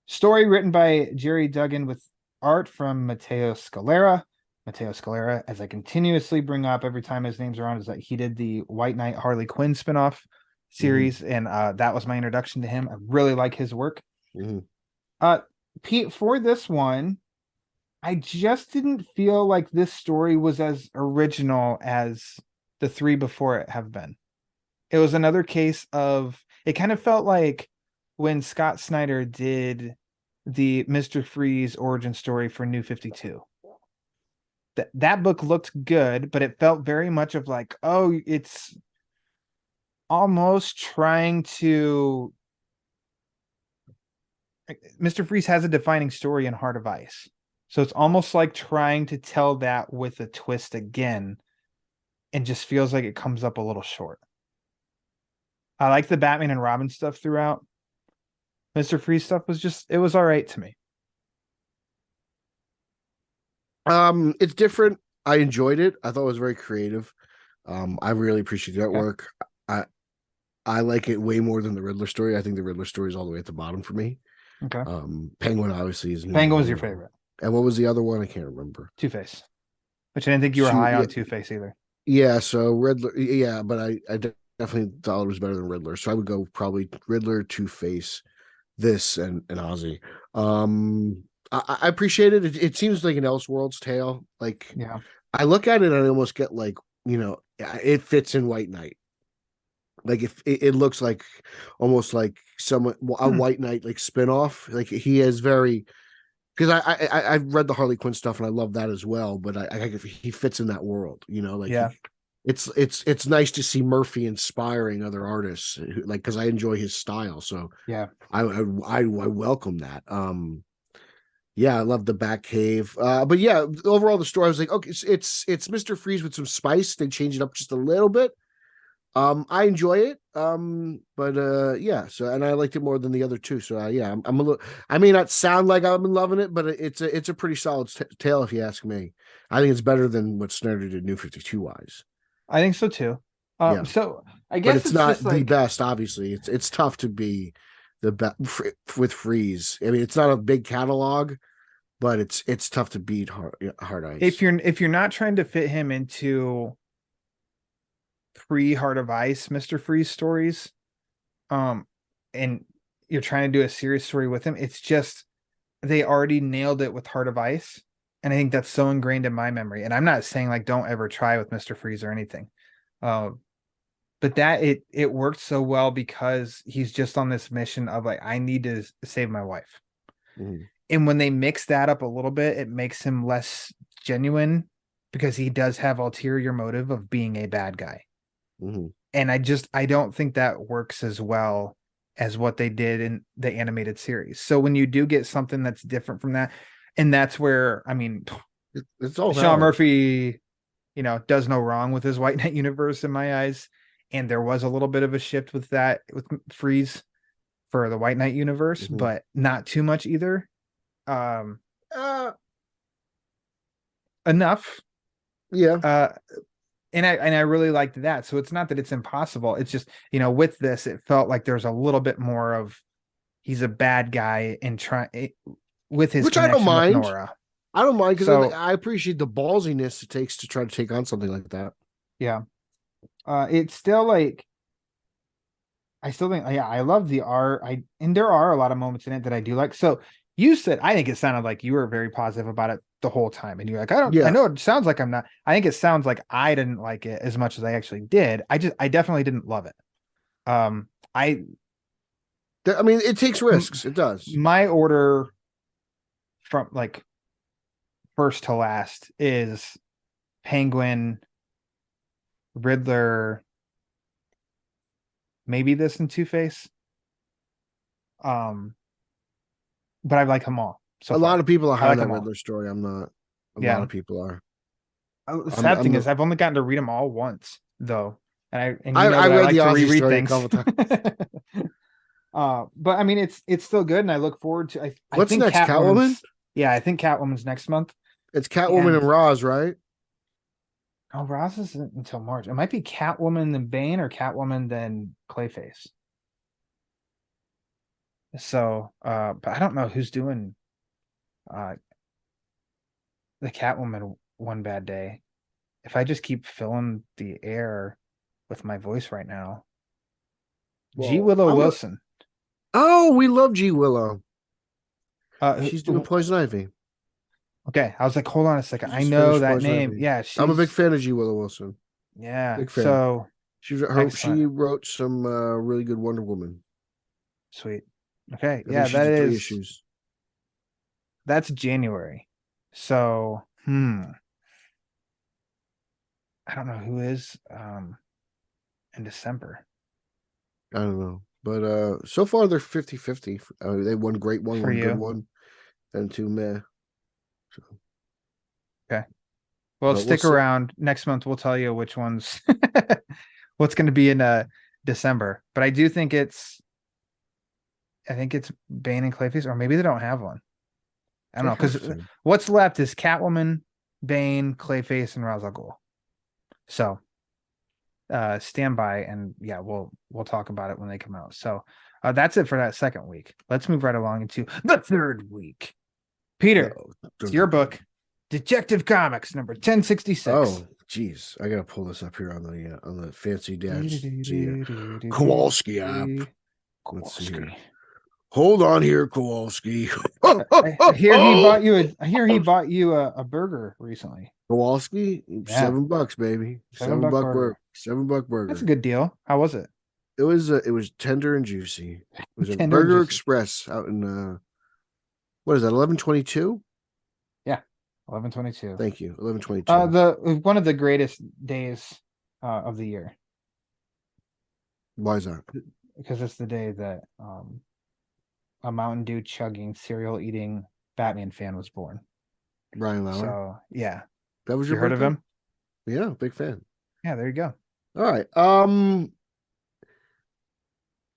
Story written by Jerry Duggan with art from Matteo Scalera. Matteo Scalera, as I continuously bring up every time his name's around, is that he did the White Knight Harley Quinn spinoff Hmm. series, and that was my introduction to him. I really like his work. Hmm. Uh, Pete, for this one, I just didn't feel like this story was as original as the three before it have been. It was another case of, it kind of felt like when Scott Snyder did the Mr. Freeze origin story for New 52. That book looked good, but it felt very much of, like, oh, it's almost trying to, Mr. Freeze has a defining story in Heart of Ice. So it's almost like trying to tell that with a twist again, and just feels like it comes up a little short. I like the Batman and Robin stuff throughout. Mr. Freeze stuff it was all right to me. It's different. I enjoyed it. I thought it was very creative. I really appreciate that Okay. work. I I like it way more than the Riddler story. I think the Riddler story is all the way at the bottom for me. Okay. Penguin obviously is Penguin was you your know. favorite. And what was the other one? I can't remember. Two-Face. Which I didn't think you were Two, high yeah, on Two-Face either. yeah. So Riddler, yeah, but I definitely Dollar was better than Riddler. So I would go probably Riddler, Two-Face, this and Ozzy. I appreciate it. It seems like an Elseworlds tale. Like Yeah. I look at it and I almost get like, it fits in White Knight. Like if it looks like almost like a White Knight like spinoff. Like he is very, because I've read the Harley Quinn stuff and I love that as well. But he fits in that world. Like Yeah. it's nice to see Murphy inspiring other artists, like because I enjoy his style. So Yeah. I welcome that. Yeah, I love the Batcave. But yeah, overall the story I was like, okay, it's Mr. Freeze with some spice. They change it up just a little bit. I enjoy it. But yeah, so and I liked it more than the other two. So yeah, I'm a little. I may not sound like I've been loving it, but it's a pretty solid tale if you ask me. I think it's better than what Snyder did New 52 wise. I think so too. Yeah. So I But guess it's it's not just the like, best. Obviously, it's tough to be the best with Freeze. I mean, it's not a big catalog, but it's tough to beat Hard Ice. if you're not trying to fit him into pre-Heart of Ice Mr. Freeze stories, and you're trying to do a serious story with him, it's just they already nailed it with Heart of Ice. And I think that's so ingrained in my memory. And I'm not saying like don't ever try with Mr. Freeze or anything. But that it worked so well because he's just on this mission of like, I need to save my wife. Mhm. And when they mix that up a little bit, it makes him less genuine because he does have ulterior motive of being a bad guy. Mhm. And I don't think that works as well as what they did in the animated series. So when you do get something that's different from that, and that's where, I mean, It's all Sean valid. Murphy, does no wrong with his White Knight universe in my eyes. And there was a little bit of a shift with that with Freeze for the White Knight universe, Mhm. but not too much either. Uh, Enough. yeah. And I really liked that. So it's not that it's impossible. It's just, with this, it felt like there's a little bit more of he's a bad guy and with his Which I don't connection with mind. Nora. I don't mind because So I appreciate the ballsiness it takes to try to take on something like that. yeah. It's still like I still think, yeah, I love the art. And there are a lot of moments in it that I do like. So you said, I think it sounded like you were very positive about it the whole time. And you're like, I Yeah. know it sounds like I'm not. I think it sounds like I didn't like it as much as I actually did. I definitely didn't love it. I mean, it takes risks. It does. My order from like first to last is Penguin, Riddler, maybe this and Two-Face. But I like them all. So a lot of people are high on that them all. Riddler story. I'm not. A Yeah. lot of people are. The sad thing is, I've only gotten to read them all once, though, and I read like the to Ozzy reread story a things. couple times. But I mean, it's still good, and I look forward to. I What's think next, Catwoman? Yeah, I think Catwoman's next month. It's Catwoman and Roz, right? Oh, Roz isn't until March. It might be Catwoman then Bane or Catwoman then Clayface. So, but I don't know who's doing the Catwoman One Bad Day. If I just keep filling the air with my voice right now. G. Willow Wilson. Oh, we love G. Willow. She's doing Poison Ivy. Okay, I was like, hold on a second. I know that name. Ivy. Yeah, I'm a big fan of G. Willow Wilson. Yeah, big fan. So she wrote some really good Wonder Woman. Sweet. Okay, I think that is 3 issues. That's January. So, I don't know who is in December. I don't know. But so far they're 50-50. They one great one, one good one, and 2 meh. So. Okay. Well, stick around. Next month we'll tell you which ones what's going to be in December. But I do think it's Bane and Clayface, or maybe they don't have one. I don't know, because what's left is Catwoman, Bane, Clayface, and Ra's al Ghul. So stand by, and yeah, we'll talk about it when they come out. So that's it for that second week. Let's move right along into the third week. Peter, it's your book, Detective Comics number 1066. Oh, Jeez, I gotta pull this up here on the fancy dash. Kowalski app. Let's see here. Hold on here, Kowalski. I hear he bought you a burger recently. Kowalski, Yeah. $7, baby. $7 burger. $7 burger. That's a good deal. How was it? It was tender and juicy. It was a Tender and Burger juicy. Express out in what is that? 1122. Yeah, 11/22. Thank you, 1122. The one of the greatest days of the year Why is that? because it's the day that a Mountain Dew chugging, cereal eating Batman fan was born. Ryan Lauer. So yeah, That was you your heard of birthday? him? Yeah, big fan. Yeah, there you go. All right.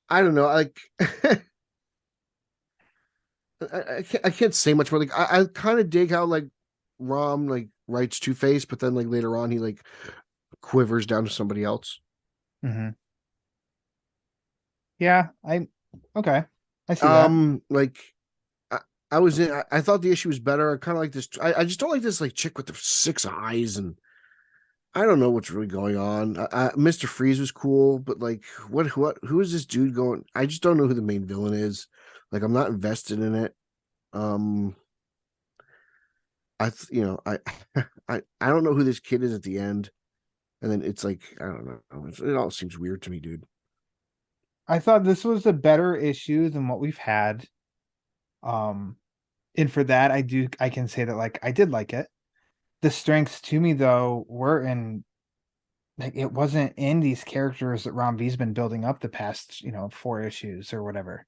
I don't know. Like, I can't say much more. Like, I kind of dig how like Rom like writes Two-Face, but then like later on he like quivers down to somebody else. Mm-hmm. Yeah, okay. I see that. Like I thought the issue was better. I kind of like this. I just don't like this like chick with the 6 eyes, and I don't know what's really going on. Mr. Freeze was cool, but like, who is this dude going? I just don't know who the main villain is. Like, I'm not invested in it. I don't know who this kid is at the end, and then it's like I don't know. It all seems weird to me, dude. I thought this was a better issue than what we've had. And for that, I can say that like I did like it. The strengths to me though were in like it wasn't in these characters that Ron V's been building up the past 4 issues or whatever.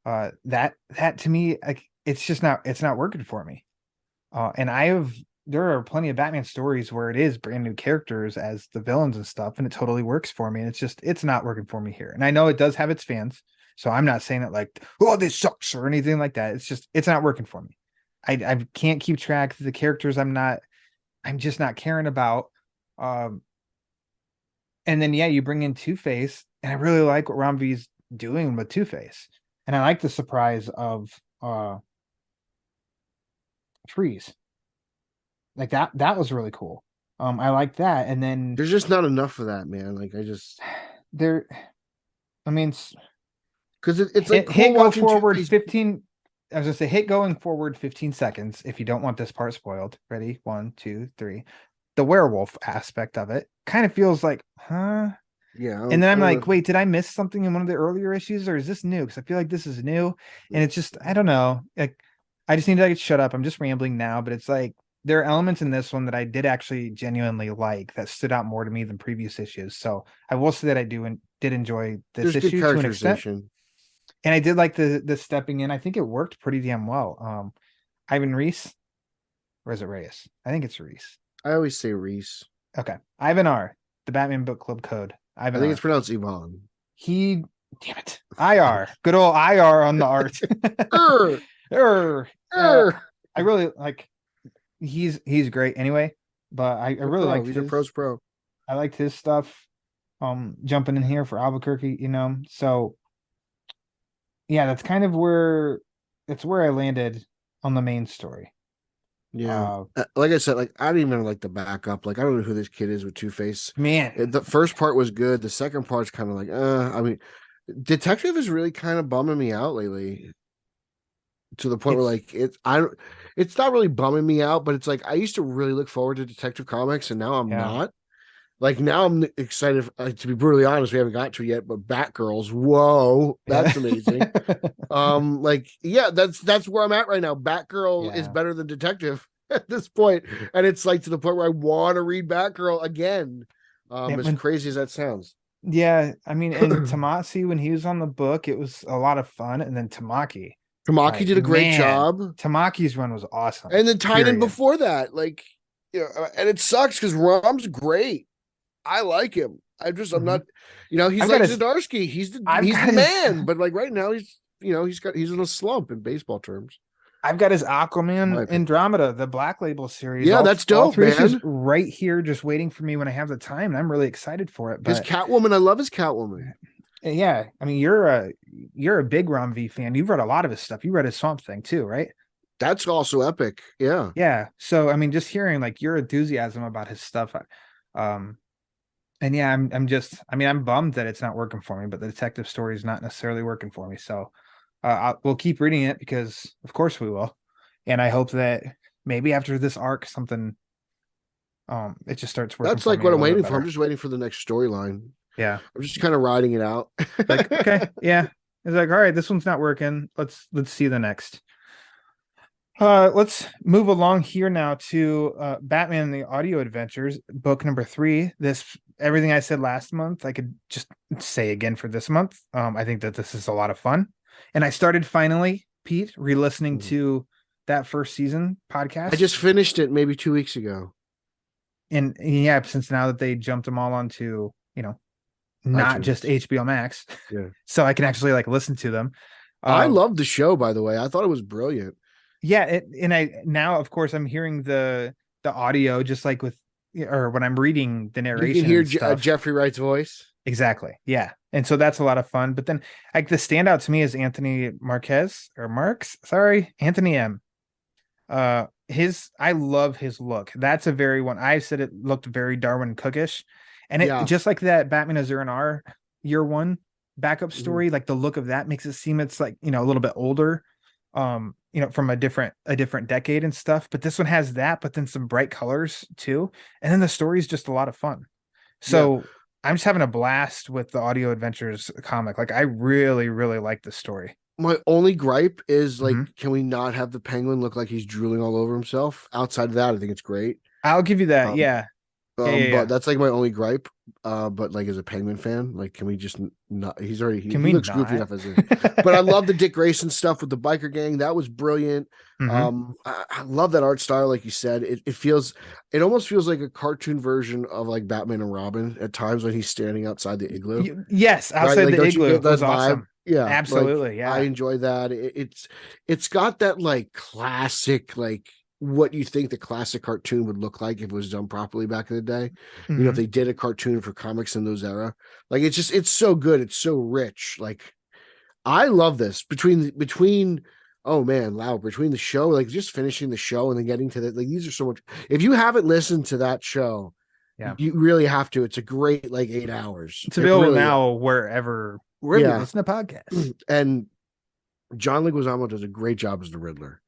That to me like it's not working for me. And there are plenty of Batman stories where it is brand new characters as the villains and stuff, and it totally works for me. And it's not working for me here. And I know it does have its fans, so I'm not saying it like, oh, this sucks or anything like that. It's not working for me. I can't keep track of the characters. I'm just not caring about. And then you bring in Two-Face, and I really like what Ron V's doing with Two-Face, and I like the surprise of Freeze. Like that was really cool. I like that. And then There's just not enough of that, man. Like there, I mean, because it's like hit cool go forward Two-Face. 15. I was gonna say hit going forward 15 seconds if you don't want this part spoiled. Ready? 1, 2, 3. The werewolf aspect of it kind of feels like, huh? Yeah. And then I'm like, wait, did I miss something in one of the earlier issues, or is this new? Because I feel like this is new, and it's just I don't know. Like, I just need to shut up. I'm just rambling now, but it's like there are elements in this one that I did actually genuinely like that stood out more to me than previous issues. So I will say that I did enjoy this There's issue good to an extent, characterization. and I did like the stepping in. I think it worked pretty damn well. Ivan Reese, or is it Reyes? I think it's Reese. I always say Reese. Okay, Ivan R. The Batman Book Club code. I think it's pronounced Yvonne. Damn it, IR. Good old IR on the art. I really like. He's great anyway, but I really like He's a pro's pro. I liked his stuff. Jumping in here for Albuquerque, So yeah, that's kind of where I landed on the main story. Yeah, like I said, like I didn't even like the backup. Like I don't know who this kid is with Two-Face. Man, The first part was good. The second part's kind of like, I mean, Detective is really kind of bumming me out lately. To the point where like it's not really bumming me out, but it's like I used to really look forward to Detective Comics, and now I'm not. Like now I'm excited. To be brutally honest, we haven't got to it yet, but Batgirls, whoa, that's amazing. That's where I'm at right now. Batgirl is better than Detective at this point, and it's like to the point where I want to read Batgirl again. As crazy as that sounds. Yeah, I mean, and Tomasi, when he was on the book, it was a lot of fun, and then Tamaki did a great job. Tamaki's run was awesome, and then tied in before that, like, and it sucks because Rom's great. I like him. I'm not, he's like Zdarsky. He's the man. But like right now, he's in a slump in baseball terms. I've got his Aquaman Andromeda, the Black Label series. Yeah, that's dope, man. Right here, just waiting for me when I have the time, and I'm really excited for it. But his Catwoman, I love his Catwoman. Yeah, I mean, you're a big Ron V fan. You've read a lot of his stuff. You read his Swamp Thing too, right? That's also epic. Yeah. Yeah. So I mean, just hearing like your enthusiasm about his stuff, And yeah, I'm bummed that it's not working for me, but the detective story is not necessarily working for me. So we'll keep reading it because of course we will. And I hope that maybe after this arc, something it just starts working That's for like me what a I'm little bit waiting for. I'm better. just waiting for the next storyline. Yeah. I'm just kind of riding it out. Like, okay, yeah. It's like, all right, this one's not working. Let's see the next. Let's move along here now to Batman and the Audio Adventures, book number 3. This everything I said last month, I could just say again for this month. I think that this is a lot of fun. And I started finally, Pete, re-listening to that first season podcast. I just finished it maybe 2 weeks ago. And yeah, since now that they jumped them all onto, not iTunes. just HBO Max. Yeah. So I can actually like listen to them. I love the show, by the way. I thought it was brilliant. Yeah, and I now of course I'm hearing the audio just like with or when I'm reading the narration. You can hear and stuff. Jeffrey Wright's voice. Exactly. Yeah. And so that's a lot of fun. But then like the standout to me is Anthony Marquez or Marks. Sorry, Anthony M. I love his look. That's a very one. I said it looked very Darwin Cookish. And it just like that Batman as R year 1 backup story, like the look of that makes it seem it's like, a little bit older. From a different decade and stuff. But this one has that, but then some bright colors too. And then the story is just a lot of fun. So I'm just having a blast with the Audio Adventures comic. Like I really, really like the story. My only gripe is like, can we not have the Penguin look like he's drooling all over himself? Outside of that, I think it's great. I'll give you that. Yeah. But that's like my only gripe. But like as a Penguin fan, like can we just not? He looks goofy enough as it. But I love the Dick Grayson stuff with the biker gang. That was brilliant. I love that art style, like you said. It almost feels like a cartoon version of like Batman and Robin at times when he's standing outside the igloo. Yes, outside the igloo. That was awesome. Yeah, absolutely. Yeah, I enjoy that. It's got that like classic like what you think the classic cartoon would look like if it was done properly back in the day. If they did a cartoon for comics in those era, like it's so good. It's so rich. Like I love this between oh man, between the show, like just finishing the show and then getting to that, like these are so much. If you haven't listened to that show, you really have to. It's a great like 8 hours. It's available really now wherever you listen to podcasts. And John Leguizamo does a great job as the Riddler.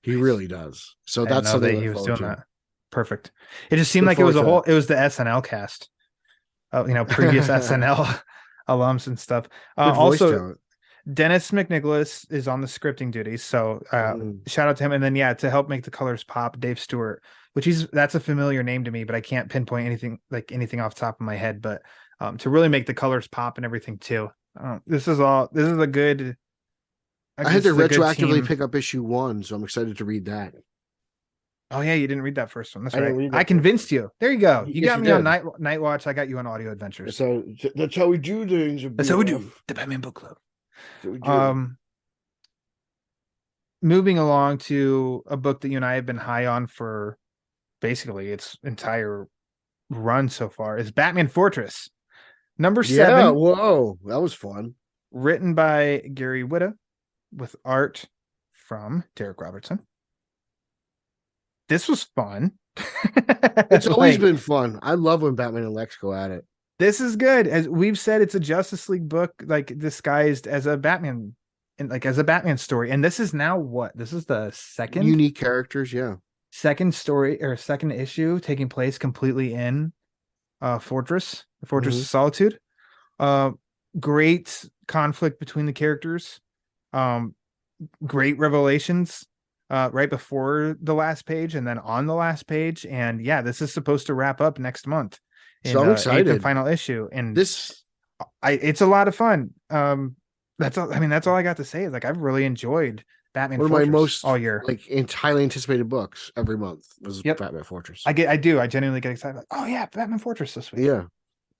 He really does. So that's something he was doing that. Perfect. It just seemed like it was it was the SNL cast. Previous SNL alums and stuff. Also, Dennis McNicholas is on the scripting duties. So shout out to him. And then to help make the colors pop, Dave Stewart, that's a familiar name to me, but I can't pinpoint anything off the top of my head. But to really make the colors pop and everything too. This is a good. I had to retroactively pick up issue 1, so I'm excited to read that. Oh yeah, you didn't read that first one. That's right. I convinced you. There you go. You got me on Night Watch. I got you on Audio Adventures. So that's how we do things. That's how we do the Batman Book Club. Moving along to a book that you and I have been high on for basically its entire run so far is Batman Fortress, number 7. Yeah, whoa, that was fun. Written by Gary Whitta with art from Derek Robertson. This was fun. It's always been fun. I love when Batman and Lex go at it. This is good. As we've said, it's a Justice League book, like disguised as a Batman, and like as a Batman story. And this is now what? This is the second unique characters, second story or second issue taking place completely in Fortress of Solitude. Great conflict between the characters. Great revelations right before the last page and then on the last page. And this is supposed to wrap up next month. So I'm excited. 8th and final issue. And it's a lot of fun. That's all I got to say is like I've really enjoyed Batman One Fortress of my most all year. Like highly anticipated books every month was Batman Fortress. I genuinely get excited. Like, oh yeah, Batman Fortress this week. Yeah.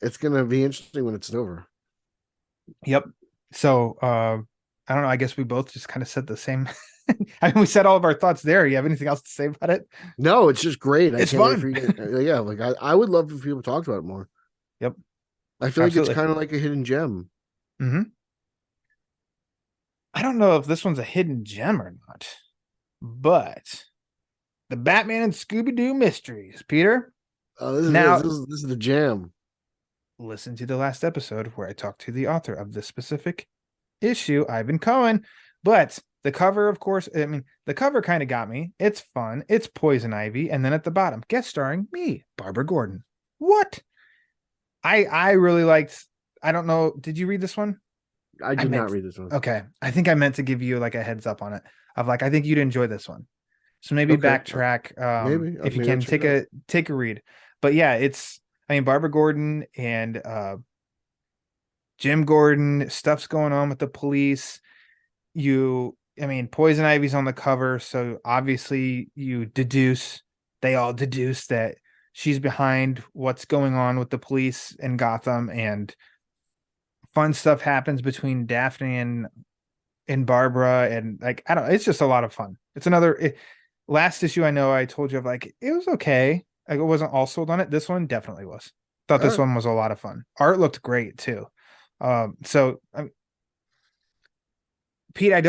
It's gonna be interesting when it's over. Yep. So I don't know. I guess we both just kind of said the same. We said all of our thoughts there. You have anything else to say about it? No, it's just great. It's fun. Like I would love if people talked about it more. Yep. I feel like it's kind of like a hidden gem. Mm-hmm. I don't know if this one's a hidden gem or not, but the Batman and Scooby-Doo mysteries, Peter. Oh, this is Now, this is the jam. listen to the last episode where I talked to the author of this specific issue, Ivan Cohen. But the cover, of course, I mean, the cover kind of got me. It's fun. It's Poison Ivy. And then at the bottom, guest starring me, Barbara Gordon. What? I really liked, I don't know. Did you read this one? I did meant, not read this one. Okay. I think I meant to give you like a heads up on it of like, I think you'd enjoy this one. So maybe Okay. backtrack Maybe if you maybe I'll can check take a read. But yeah, I mean Barbara Gordon and Jim Gordon, stuff's going on with the police. I mean, Poison Ivy's on the cover, so obviously they all deduce that she's behind what's going on with the police in Gotham, and fun stuff happens between Daphne and Barbara, and like I don't, it's just a lot of fun. It's last issue I know I told you of like it was okay. I wasn't all sold on it. This one definitely was. Thought this one was a lot of fun. Art looked great too. So Pete,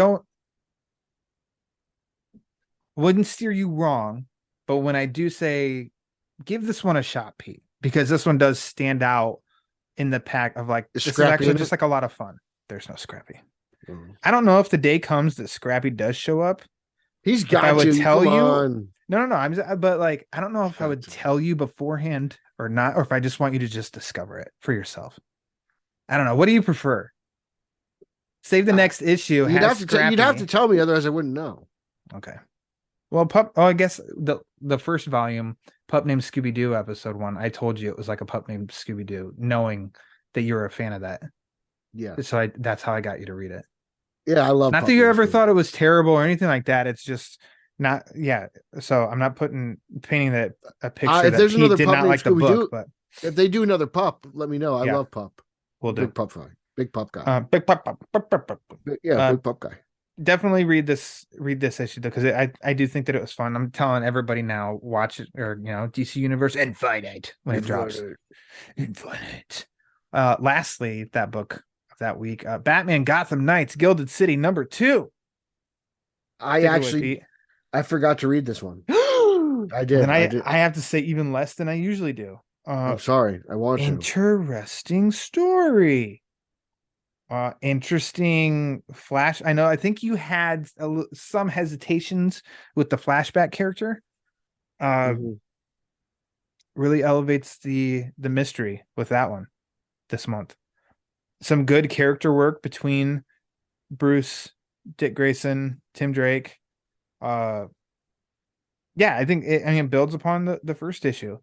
wouldn't steer you wrong, but when I do say give this one a shot, Pete, because this one does stand out in the pack of like this is actually just like a lot of fun. There's no Scrappy. I don't know if the day comes that Scrappy does show up. He's got to. I would tell you. On. No. But like, I don't know if I would tell you beforehand or not, or if I just want you to just discover it for yourself. I don't know. What do you prefer? Save the next issue. You'd have to tell me, otherwise I wouldn't know. Okay. Well, I guess the first volume, Pup Named Scooby Doo, episode 1. I told you it was like a pup named Scooby Doo, knowing that you were a fan of that. Yeah. So that's how I got you to read it. Yeah, I love. Not that you ever thought it was terrible or anything like that. It's just not. Yeah. So I'm not painting that a picture that Pete did not like the book. But if they do another pup, let me know. I love Pup. We'll do. Big pup guy. Big pup guy. Big pup. Big pup guy. Definitely read this issue though, because I do think that it was fun. I'm telling everybody now, watch it, or DC Universe Infinite when it drops. Infinite. Lastly, that book of that week, Batman Gotham Knights Gilded City #2. I forgot to read this one. I did. And I have to say even less than I usually do. I'm sorry. I want to. Interesting story. Interesting flash. I think you had some hesitations with the flashback character. Really elevates the mystery with that one this month. Some good character work between Bruce, Dick Grayson, Tim Drake. I think it builds upon the first issue.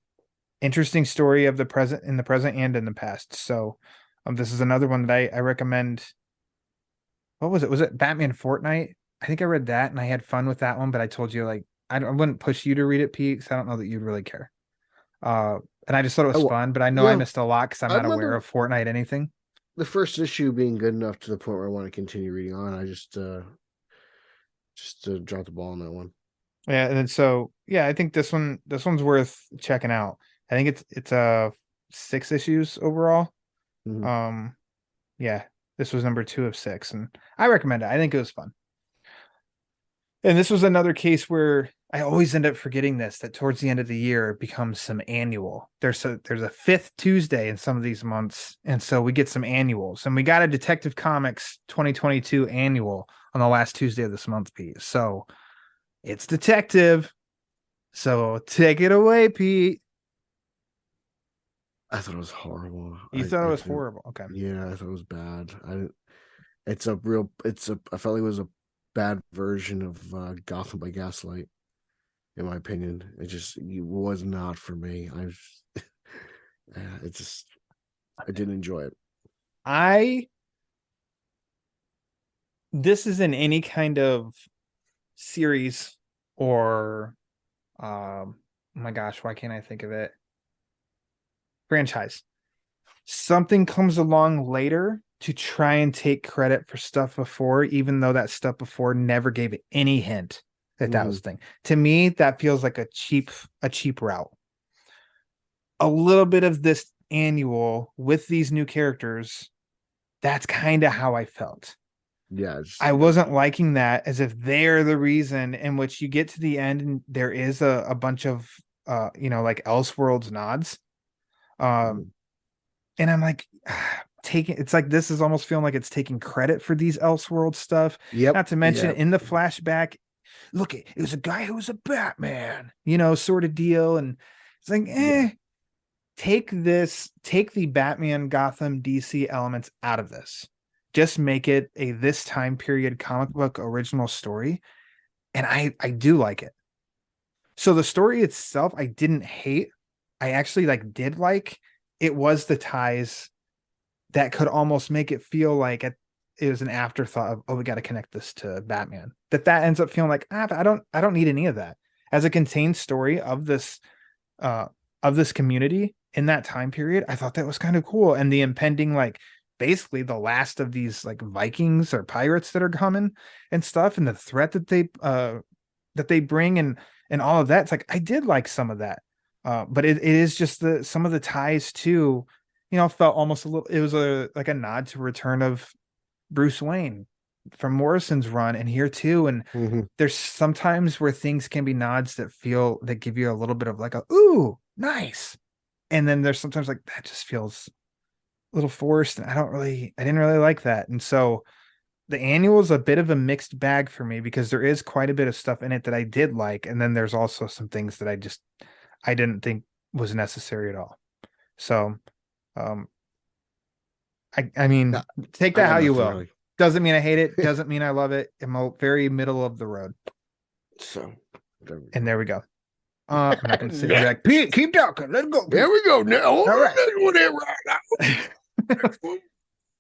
Interesting story of the present and in the past. So this is another one that I recommend. What was it? Was it Batman Fortnite? I think I read that and I had fun with that one, but I told you like I wouldn't push you to read it, Pete, because I don't know that you'd really care. And I just thought it was fun, but I know I missed a lot because I'm not aware of Fortnite anything. The first issue being good enough to the point where I want to continue reading on. I just dropped the ball on that one. Yeah, and so I think this one's worth checking out. I think it's 6 issues overall. Mm-hmm. This was number 2 of 6, and I recommend it. I think it was fun. And this was another case where I always end up forgetting that towards the end of the year it becomes some annual. There's a 5th Tuesday in some of these months, and so we get some annuals. And we got a Detective Comics 2022 annual on the last Tuesday of this month, Pete. So it's Detective. So take it away, Pete. I thought it was horrible. You thought it was horrible. Okay. Yeah, I thought it was bad. I felt like it was a bad version of Gotham by Gaslight, in my opinion. It was not for me. I didn't enjoy it. This is in any kind of series or oh my gosh, why can't I think of it? Franchise. Something comes along later to try and take credit for stuff before, even though that stuff before never gave any hint that was the thing. To me, that feels like a cheap route. A little bit of this annual with these new characters, that's kind of how I felt. Yeah, I wasn't liking that, as if they're the reason, in which you get to the end and there is a bunch of like Elseworlds nods. Um, and I'm like, it's like this is almost feeling like it's taking credit for these Elseworld stuff. Yep. Not to mention Yep. in the flashback, look, it was a guy who was a Batman, sort of deal. And it's like, take the Batman Gotham DC elements out of this. Just make it a this time period comic book original story. And I do like it. So the story itself, I didn't hate. I actually did like. It was the ties that could almost make it feel like it was an afterthought of, oh, we got to connect this to Batman. That ends up feeling like, I don't need any of that. As a contained story of this community in that time period, I thought that was kind of cool. And the impending, basically the last of these Vikings or pirates that are coming and stuff, and the threat that they bring and all of that. It's like, I did like some of that. But it is just some of the ties too, felt almost a little, it was a nod to return of Bruce Wayne from Morrison's run and here too. And there's sometimes where things can be nods that give you a little bit of ooh, nice. And then there's sometimes that just feels a little forced. And I didn't really like that. And so the annual is a bit of a mixed bag for me because there is quite a bit of stuff in it that I did like. And then there's also some things that I didn't think was necessary at all. So, I mean, take that how you will. Really. Doesn't mean I hate it. Doesn't mean I love it. I'm a very middle of the road. So, and there we go. I'm not going to sit here Pete, keep talking. Let's go. Pete. There we go. Now, all right. Well,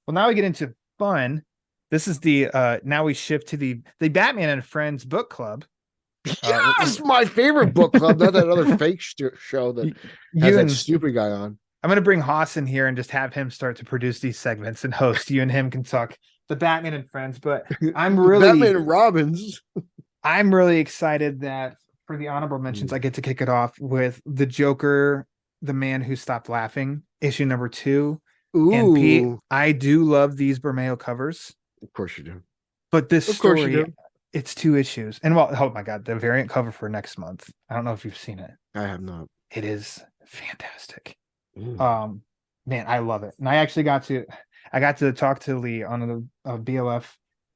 now we get into fun. This is the now we shift to the Batman and Friends book club. Yes, my favorite book club, not that other fake show that has that stupid guy on. I'm going to bring Haas in here and just have him start to produce these segments and host. You and him can talk the Batman and Friends, but I'm really Batman and Robbins. I'm really excited that for the honorable mentions, I get to kick it off with the Joker, the Man Who Stopped Laughing, issue number 2. Ooh. And Pete, I do love these Bermeo covers. Of course you do. But this story, it's 2 issues. And oh my God, the variant cover for next month. I don't know if you've seen it. I have not. It is fantastic. Man, I love it. And I actually got to talk to Lee on the BLF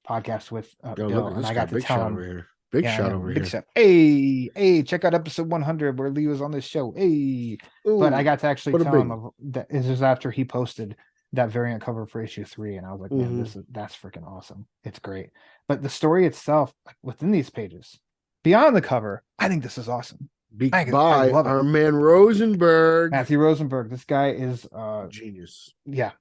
podcast with Bill, and I got to tell him. Big shot over here. Shot. Hey, check out episode 100 where Lee was on this show. Hey, but I got to actually tell him that this is after he posted that variant cover for issue 3, and I was like, man, that's freaking awesome. It's great. But the story itself, within these pages, beyond the cover, I think this is awesome. By our man Rosenberg. Matthew Rosenberg. This guy is genius. Yeah.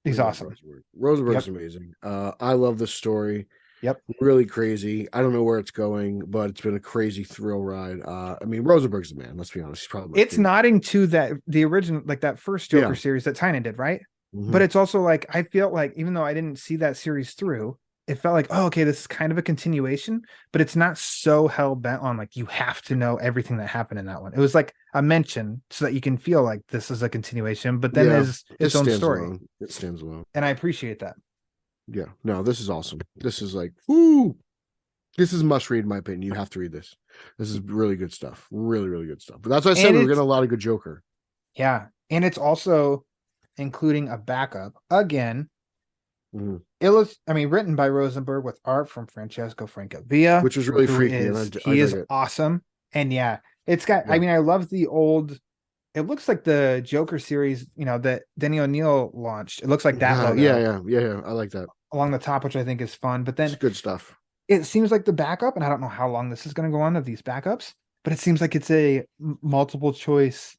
He's awesome. Rosenberg's amazing. I love this story. Yep. Really crazy. I don't know where it's going, but it's been a crazy thrill ride. I mean, Rosenberg's the man. Let's be honest. He's probably it's nodding to the original, that first Joker series that Tynan did, right? But it's also I feel like, even though I didn't see that series through, it felt like, oh, okay, this is kind of a continuation, but it's not so hell bent on you have to know everything that happened in that one. It was a mention so that you can feel like this is a continuation, but then is its own story. Alone. It stands alone. And I appreciate that. Yeah, no, this is awesome. This is woo. This is must read in my opinion. You have to read this. This is really good stuff. Really, really good stuff. But that's why I said we're getting a lot of good Joker. Yeah. And it's also including a backup again. Written by Rosenberg with art from Francesco Francavilla, which is really freaky. He is awesome. And yeah, it's got, I mean, I love the old, it looks like the Joker series, that Denny O'Neil launched. It looks like that logo. Yeah. I like that. Along the top, which I think is fun. But then it's good stuff. It seems like the backup, and I don't know how long this is going to go on of these backups, but it seems like it's a multiple choice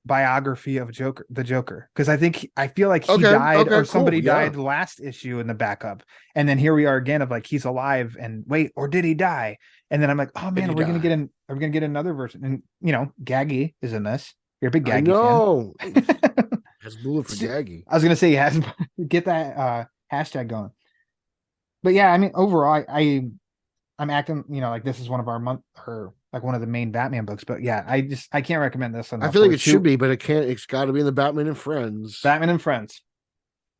biography of the Joker, because I feel like he died or somebody died last issue in the backup, and then here we are again of he's alive and wait, or did he die? And then I'm like, oh man, are we gonna get another version? And Gaggy is in this. You're a big Gaggy fan. Has bullet for Gaggy. I was gonna say get that hashtag going. But yeah, I mean, overall, I'm acting, this is one of our one of the main Batman books. But yeah, I can't recommend this enough. I feel like it should be, but it can't. It's got to be in the Batman and Friends. Batman and Friends.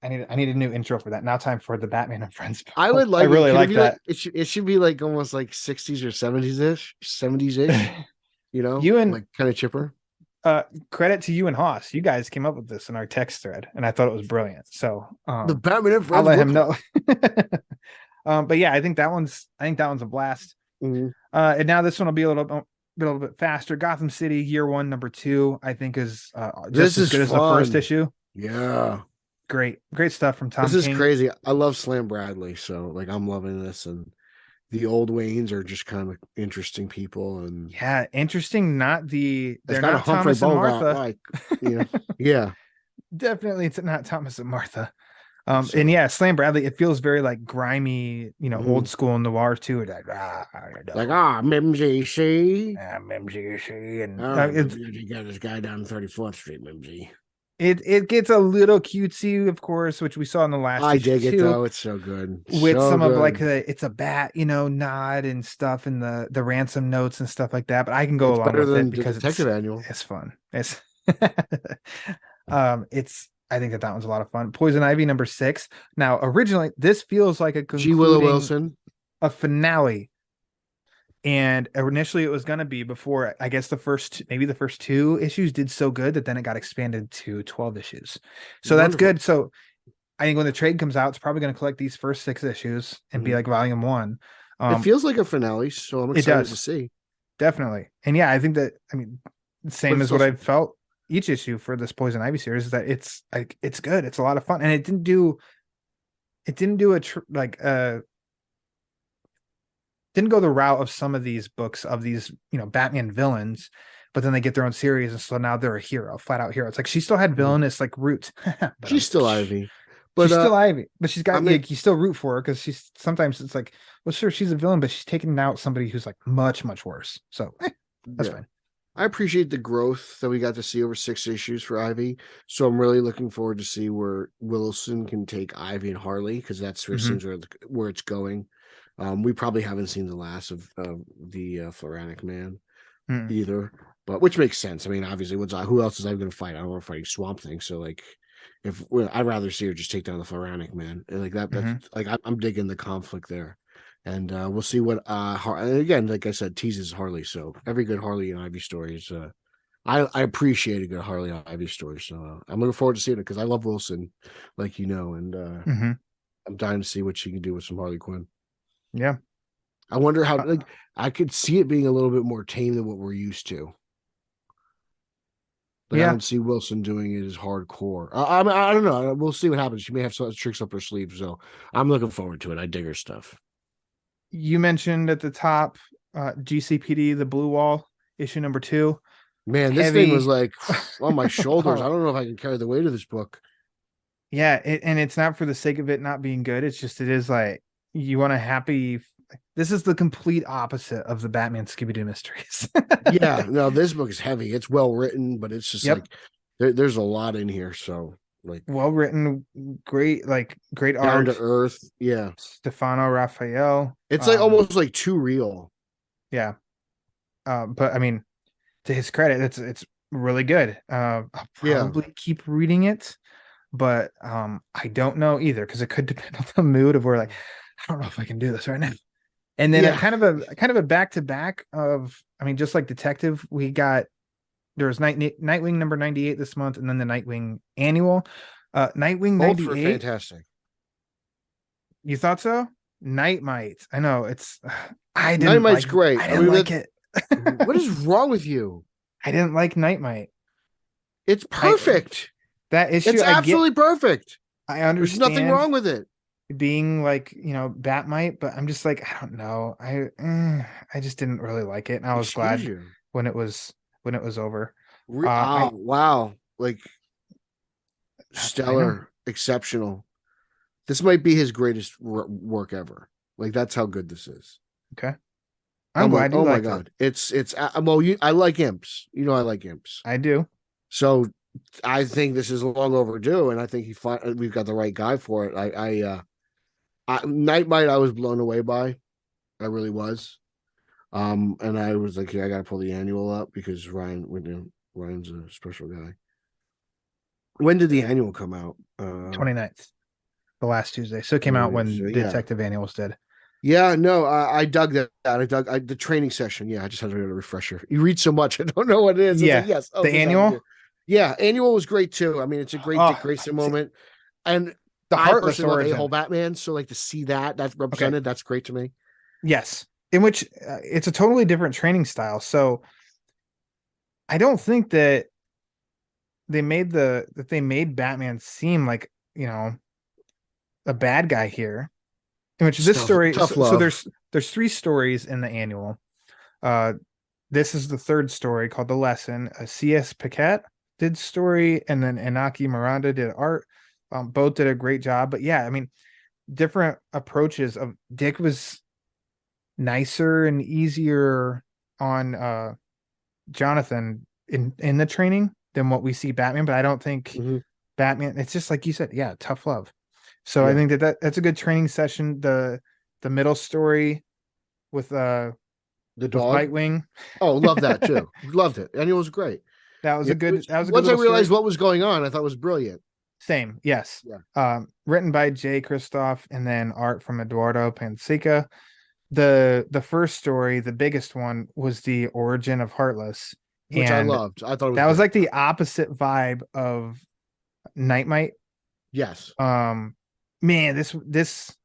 I need a new intro for that. Now time for the Batman and Friends. I would like. I really like that. It should be almost 60s or 70s ish. You know, You and like kind of chipper. credit to you and Haas. You guys came up with this in our text thread, and I thought it was brilliant. So The Batman and I'll Friends let book him club. know. But yeah, I think that one's a blast. Mhm. And now this one will be a little bit faster. Gotham City Year One, Number Two, I think is just This as is good as the first fun. issue. Yeah. Great stuff from This Tom is King. crazy. I love Slam Bradley, so like I'm loving this, and the old Waynes are just kind of interesting people, and Yeah, interesting. it's They're got a not Humphrey Thomas and Bogart, Martha. like yeah. Definitely, it's not Thomas and Martha. And So yeah, Slam Bradley. It feels very like grimy, old mhm. school noir too. Like Like Mimsy, see, MGC, and you got this guy down 34th Street, Mimsy. it gets a little cutesy, of course, which we saw in the last I issue dig it too, though. It's so good, with so some of like good. it's a bat, nod and stuff, and the ransom notes and stuff like that. But I can go It's along better with it than the because Detective Annual. it's fun. It's it's I think that one's a lot of fun. Poison Ivy number 6. Now, originally, this feels like a G. Willow concluding Wilson. a finale. And initially it was going to be before, I guess maybe the first 2 issues did so good that then it got expanded to 12 issues. So that's Wonderful. good. So I think when the trade comes out, it's probably going to collect these first 6 issues and be like volume 1. It feels like a finale, so I'm It excited to does, see. definitely. And yeah, I think that, But same it's as what also, I've felt each issue for this Poison Ivy series is that it's like, it's good. It's a lot of fun. And it didn't do didn't go the route of some of these books of these, Batman villains, but then they get their own series, and so now they're a hero, flat out hero. It's like she still had villainous like roots, but she's still Ivy. But she's still Ivy, but she's got I'm a, you still root for her because she's sometimes it's like, well, sure, she's a villain, but she's taking out somebody who's like much worse. So that's yeah. fine. I appreciate the growth that we got to see over 6 issues for Ivy. So I'm really looking forward to see where Wilson can take Ivy and Harley, because that sort of seems where it's going. We probably haven't seen the last of the Floronic Man either, but which makes sense. I mean, obviously, who else is I going to fight? I don't want to fight Swamp Thing. So like, I'd rather see her just take down the Floronic Man, and like that. That's like I'm digging the conflict there. And we'll see what again, like I said, teases Harley. So every good Harley and Ivy story is I appreciate a good Harley and Ivy story. So I'm looking forward to seeing it because I love Wilson, like and I'm dying to see what she can do with some Harley Quinn. Yeah. I wonder how like I could see it being a little bit more tame than what we're used to. Like I don't see Wilson doing it as hardcore. I don't know. We'll see what happens. She may have some tricks up her sleeve, so I'm looking forward to it. I dig her stuff. You mentioned at the top GCPD, the Blue Wall, issue number 2. Man, this thing was like on my shoulders. I don't know if I can carry the weight of this book. Yeah, and it's not for the sake of it not being good. It's just it is like you want a happy. This is the complete opposite of the Batman Scooby-Doo mysteries. Yeah, no, this book is heavy. It's well written, but it's just like there's a lot in here. So like well written, great down art, to earth. Yeah, Stefano Raphael. it's like almost like too real. Yeah, but I mean, to his credit, it's really good. I'll probably keep reading it, but I don't know either because it could depend on the mood of where like I don't know if I can do this right now. And then kind of a back to back of, just like Detective, there was Nightwing number 98 this month, and then the Nightwing annual. Nightwing Both 98. were fantastic. You thought so? Nightmite. I know it's. I didn't Nightmite's great. I didn't like it. What is wrong with you? I didn't like Nightmite. It's perfect. That issue, it's absolutely perfect. I understand. There's nothing wrong with it. Being like, Batmite, but I'm just like, I don't know. I just didn't really like it, and I was glad when it was over. Wow, like stellar, exceptional. This might be his greatest work ever. Like that's how good this is. Okay, I'm glad you liked it. It's well, I like imps. I like imps. I do. So I think this is long overdue, and I think we've got the right guy for it. Nightmite, I was blown away by. I really was. And I was like, I gotta pull the annual up because Ryan's a special guy. When did the annual come out? 29th, the last Tuesday. So it came out when Detective Annuals did. Yeah, no, I dug that. I dug the training session. Yeah, I just had to get a refresher. You read so much, I don't know what it is. It's like, Yeah, yes, oh, the this happened annual. here. Yeah, annual was great too. I mean, it's a great Dick Oh, Grayson see, moment. And the I Heartless personally love A-hole origin. Batman. So like to see that's Okay, represented, that's great to me. yes, in which it's a totally different training style. So I don't think that they made Batman seem like, a bad guy here. In which It's this tough, story, tough so love. there's three stories in the annual. Uh, this is the third story called The Lesson. C.S. Paquette did story, and then Inaki Miranda did art. Both did a great job. But yeah, I mean, different approaches of Dick was nicer and easier on Jonathan in the training than what we see Batman. But I don't think Hmm. Batman. It's just like you said, yeah, tough love. So I Yeah, think that's a good training session. The middle story with the with dog. Nightwing. Oh, love that too. Loved it. Annual was great. That was a good Once I little realized story. what was going on, I thought it was brilliant. Same, yes. Yeah. Written by Jay Kristoff and then art from Eduardo Pansica. The first story, the biggest one, was the origin of Heartless, Which I and loved. I thought it was that was great. like the opposite vibe of Nightmite. Yes. Um, man, this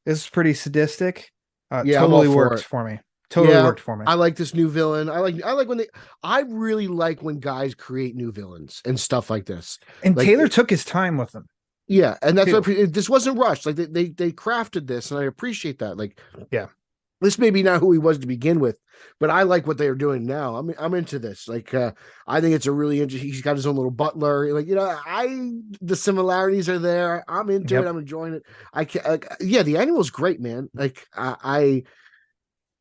is pretty sadistic. Yeah, I'm all Totally for worked it. for me. Totally Yeah, worked for me. I like this new villain. I like when I really like when guys create new villains and stuff like this. And Like Taylor took his time with them yeah, and that's what too. this wasn't rushed. Like they crafted this, and I appreciate that. Like Yeah. this may be not who he was to begin with, but I like what they are doing now. I'm into this. Like I think it's a really interesting. He's got his own little butler. Like the similarities are there. I'm into it. Yep. I'm enjoying it. I can yeah, the annual's great, man. Like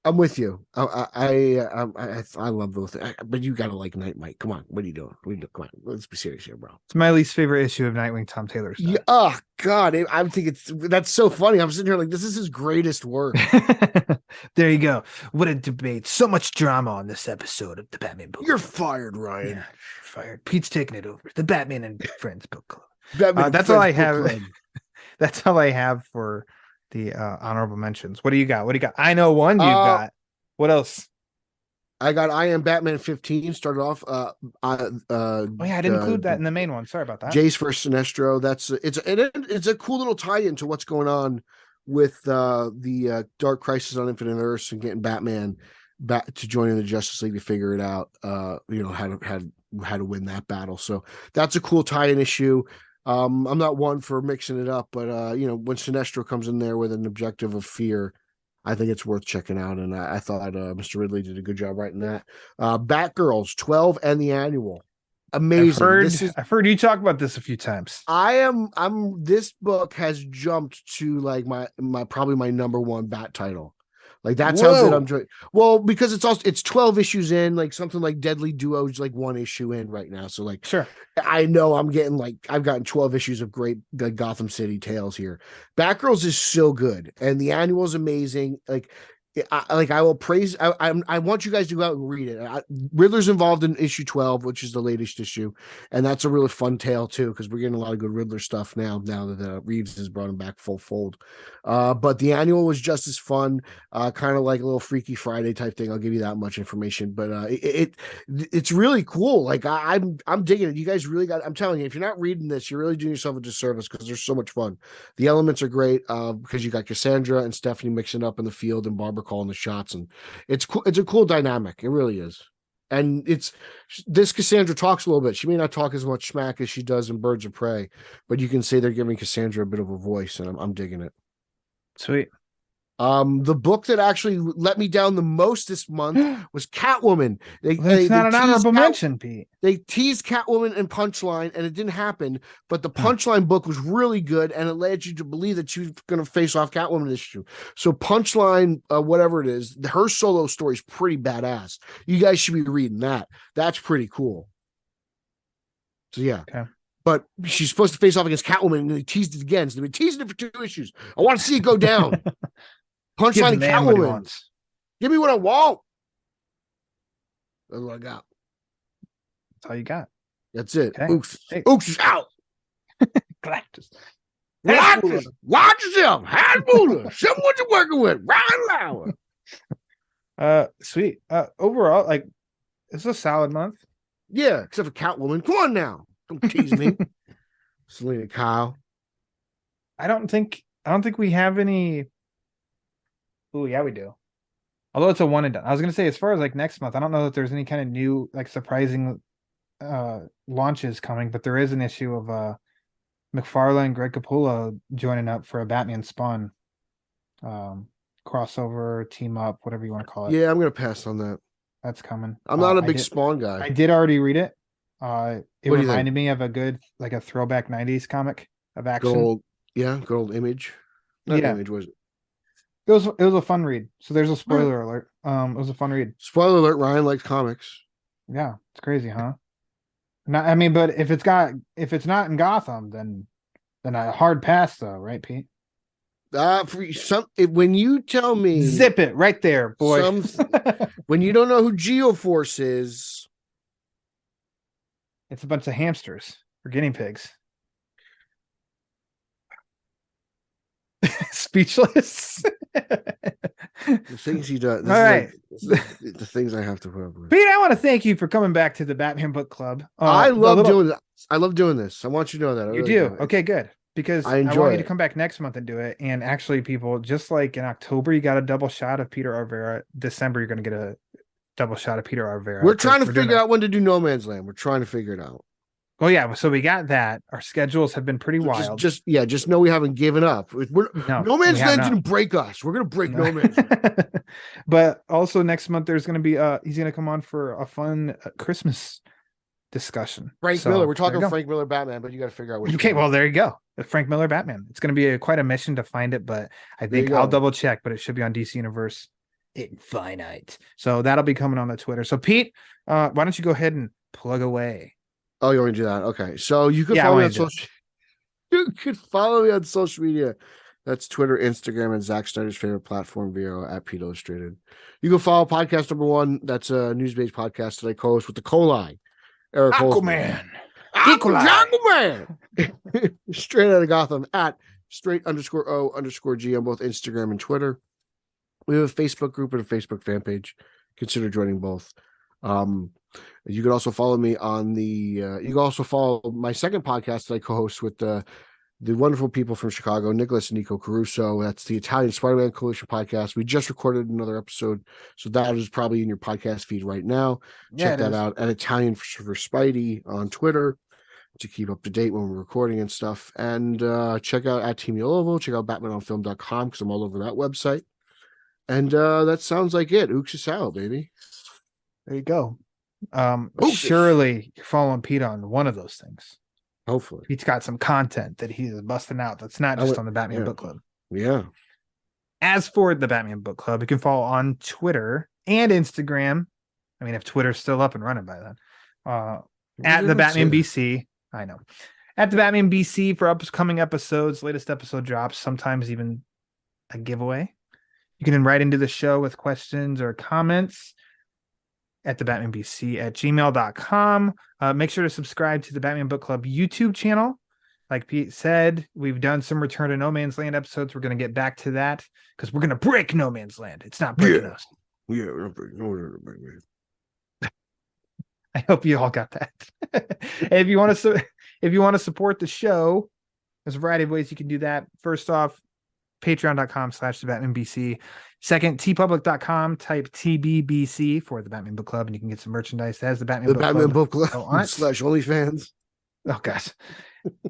I'm with you. I love those things. But you gotta like Night Mike. Come on, what are you doing? Come on, let's be serious here, bro. It's my least favorite issue of Nightwing Tom Taylor's Yeah. done. Oh God, I think that's so funny. I'm sitting here like this is his greatest work. There you go. What a debate. So much drama on this episode of the Batman Book You're Club. fired, Ryan. Yeah, fired. Pete's taking it over. The Batman and Friends Book Club. Batman and That's all Friends I Book have. Club. That's all I have for the honorable mentions. What do you got? What do you got? I know one you Uh, got. What else? I got I Am Batman 15 started off. Oh yeah, I didn't include that in the main one. Sorry about that. Jace versus Sinestro. It's a cool little tie-in to what's going on with the Dark Crisis on Infinite Earths and getting Batman back to joining the Justice League to figure it out. How to win that battle. So that's a cool tie-in issue. I'm not one for mixing it up, but when Sinestro comes in there with an objective of fear, I think it's worth checking out. And I thought Mr. Ridley did a good job writing that. Batgirls 12 and the annual. Amazing. I've heard you talk about this a few times. This book has jumped to like my probably my number one Bat title. Like that's how good I'm doing. Well, because it's 12 issues in, like something like Deadly Duo is like one issue in right now. So like Sure. I know I've gotten 12 issues of great like Gotham City tales here. Batgirls is so good, and the annual is amazing. I will praise. I want you guys to go out and read it. Riddler's involved in issue 12, which is the latest issue, and that's a really fun tale too because we're getting a lot of good Riddler stuff now. Now that Reeves has brought him back full fold, but the annual was just as fun, kind of like a little Freaky Friday type thing. I'll give you that much information, but it's really cool. Like I'm digging it. You guys really got. I'm telling you, if you're not reading this, you're really doing yourself a disservice because there's so much fun. The elements are great because you got Cassandra and Stephanie mixing up in the field and Barbara calling the shots, and it's cool. It's a cool dynamic. It really is. And this Cassandra talks a little bit. She may not talk as much smack as she does in Birds of Prey, but you can say they're giving Cassandra a bit of a voice, and I'm digging it. Sweet. The book that actually let me down the most this month was Catwoman. That's not an honorable mention, Pete. They teased Catwoman and Punchline, and it didn't happen. But the Punchline book was really good, and it led you to believe that she was going to face off Catwoman this issue. So Punchline, whatever it is, her solo story is pretty badass. You guys should be reading that. That's pretty cool. So yeah. Okay. But she's supposed to face off against Catwoman, and they teased it again. So they've been teasing it for 2 issues. I want to see it go down. Punchline and Catwoman. Give me what I want. That's what I got. That's all you got. That's it. Okay. Ooks. Ooks is out. Galactus. Watch yourself. Hand Moolah. Show what you're working with. Ryan Lauer. Sweet. Overall, like, it's a solid month. Yeah, except for Catwoman. Come on now. Don't tease me. Selena Kyle. I don't think we have any. Oh, yeah, we do. Although it's a one and done. I was gonna say, as far as like next month, I don't know that there's any kind of new, like, surprising launches coming, but there is an issue of McFarlane and Greg Capullo joining up for a Batman Spawn crossover, team up, whatever you want to call it. Yeah, I'm gonna pass on that. That's coming. I'm not a big Spawn guy. I did already read it. It What do you reminded me of a good, like, a throwback 90s comic of action. Good old Image. Not Yeah. Image, was it? It was a fun read. So there's a spoiler alert. It was a fun read. Spoiler alert, Ryan likes comics. Yeah, it's crazy, huh? I mean, but if it's not in Gotham, then a hard pass though, right, Pete? When you tell me, Zip it right there, boy. When you don't know who Geoforce is, it's a bunch of hamsters or guinea pigs. Speechless. the things he does. All right. The things I have to put up with. Pete, I want to thank you for coming back to the Batman Book Club. I love doing that. I love doing this. I want you to know that. You do. Okay, good. Because I enjoy want you to come back next month and do it. And actually, people, just like in October, you got a double shot of Peter R. Verra. December, you're going to get a double shot of Peter R. Verra. We're trying to figure out when to do No Man's Land. We're trying to figure it out. Oh yeah, so we got that. Our schedules have been pretty wild. Just know we haven't given up. No Man's Land didn't break us. We're gonna break No Man's Land. But also next month there's gonna be he's gonna come on for a fun Christmas discussion. Frank Miller. We're talking Frank Miller Batman, but you got to figure out which. Okay, well there you go. The Frank Miller Batman. It's gonna be quite a mission to find it, but I think I'll double check. But it should be on DC Universe Infinite. So that'll be coming on the Twitter. So Pete, why don't you go ahead and plug away? Oh, you want to do that? Okay. So you can follow me on social. You could follow me on social media. That's Twitter, Instagram, and Zack Snyder's favorite platform, Verra, at Pete Illustrated. You can follow podcast number 1. That's a news-based podcast that I co-host with the Coli. Eric Aquaman. Aquaman. Straight Outta Gotham at straight_O_G on both Instagram and Twitter. We have a Facebook group and a Facebook fan page. Consider joining both. You can also follow me on you can also follow my second podcast that I co-host with the wonderful people from Chicago, Nicholas and Nico Caruso. That's the Italian Spider-Man Coalition podcast. We just recorded another episode, so that is probably in your podcast feed right now. Check that out at Italian for Spidey on Twitter to keep up to date when we're recording and stuff. And check out at Team Yolovo. Check out BatmanOnFilm.com because I'm all over that website. And that sounds like it. Ooks us out, baby. There you go. Surely you're following Pete on one of those things. Hopefully. Pete's got some content that he's busting out that's not just on the Batman Book Club. Yeah. As for the Batman Book Club, you can follow on Twitter and Instagram. I mean, if Twitter's still up and running by then. At the Batman BC. I know. At the Batman BC for upcoming episodes, latest episode drops, sometimes even a giveaway. You can write into the show with questions or comments at the BatmanBC@gmail.com. Make sure to subscribe to the Batman Book Club YouTube channel. Like Pete said, we've done some Return to No Man's Land episodes. We're going to get back to that because we're going to break No Man's Land. It's not breaking us. Yeah, we're not breaking. No, we're not breaking. I hope you all got that. And if you want to support the show, there's a variety of ways you can do that. First off, patreon.com/thebatmanbc. Second, tpublic.com, type TBBC for the Batman Book Club, and you can get some merchandise that has the Batman Book Club /OnlyFans. Oh gosh.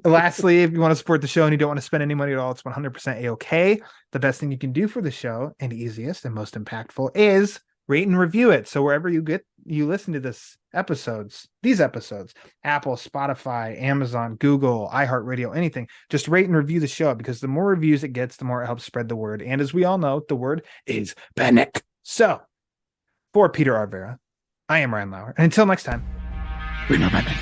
Lastly, if you want to support the show and you don't want to spend any money at all, it's 100% a-okay. The best thing you can do for the show, and easiest and most impactful, is rate and review it. So wherever you listen to these episodes, Apple, Spotify, Amazon, Google, iHeartRadio, anything, just rate and review the show, because the more reviews it gets, the more it helps spread the word. And as we all know, the word is panic. So for Peter R. Verra, I am Ryan Lauer. And until next time, remember Batman.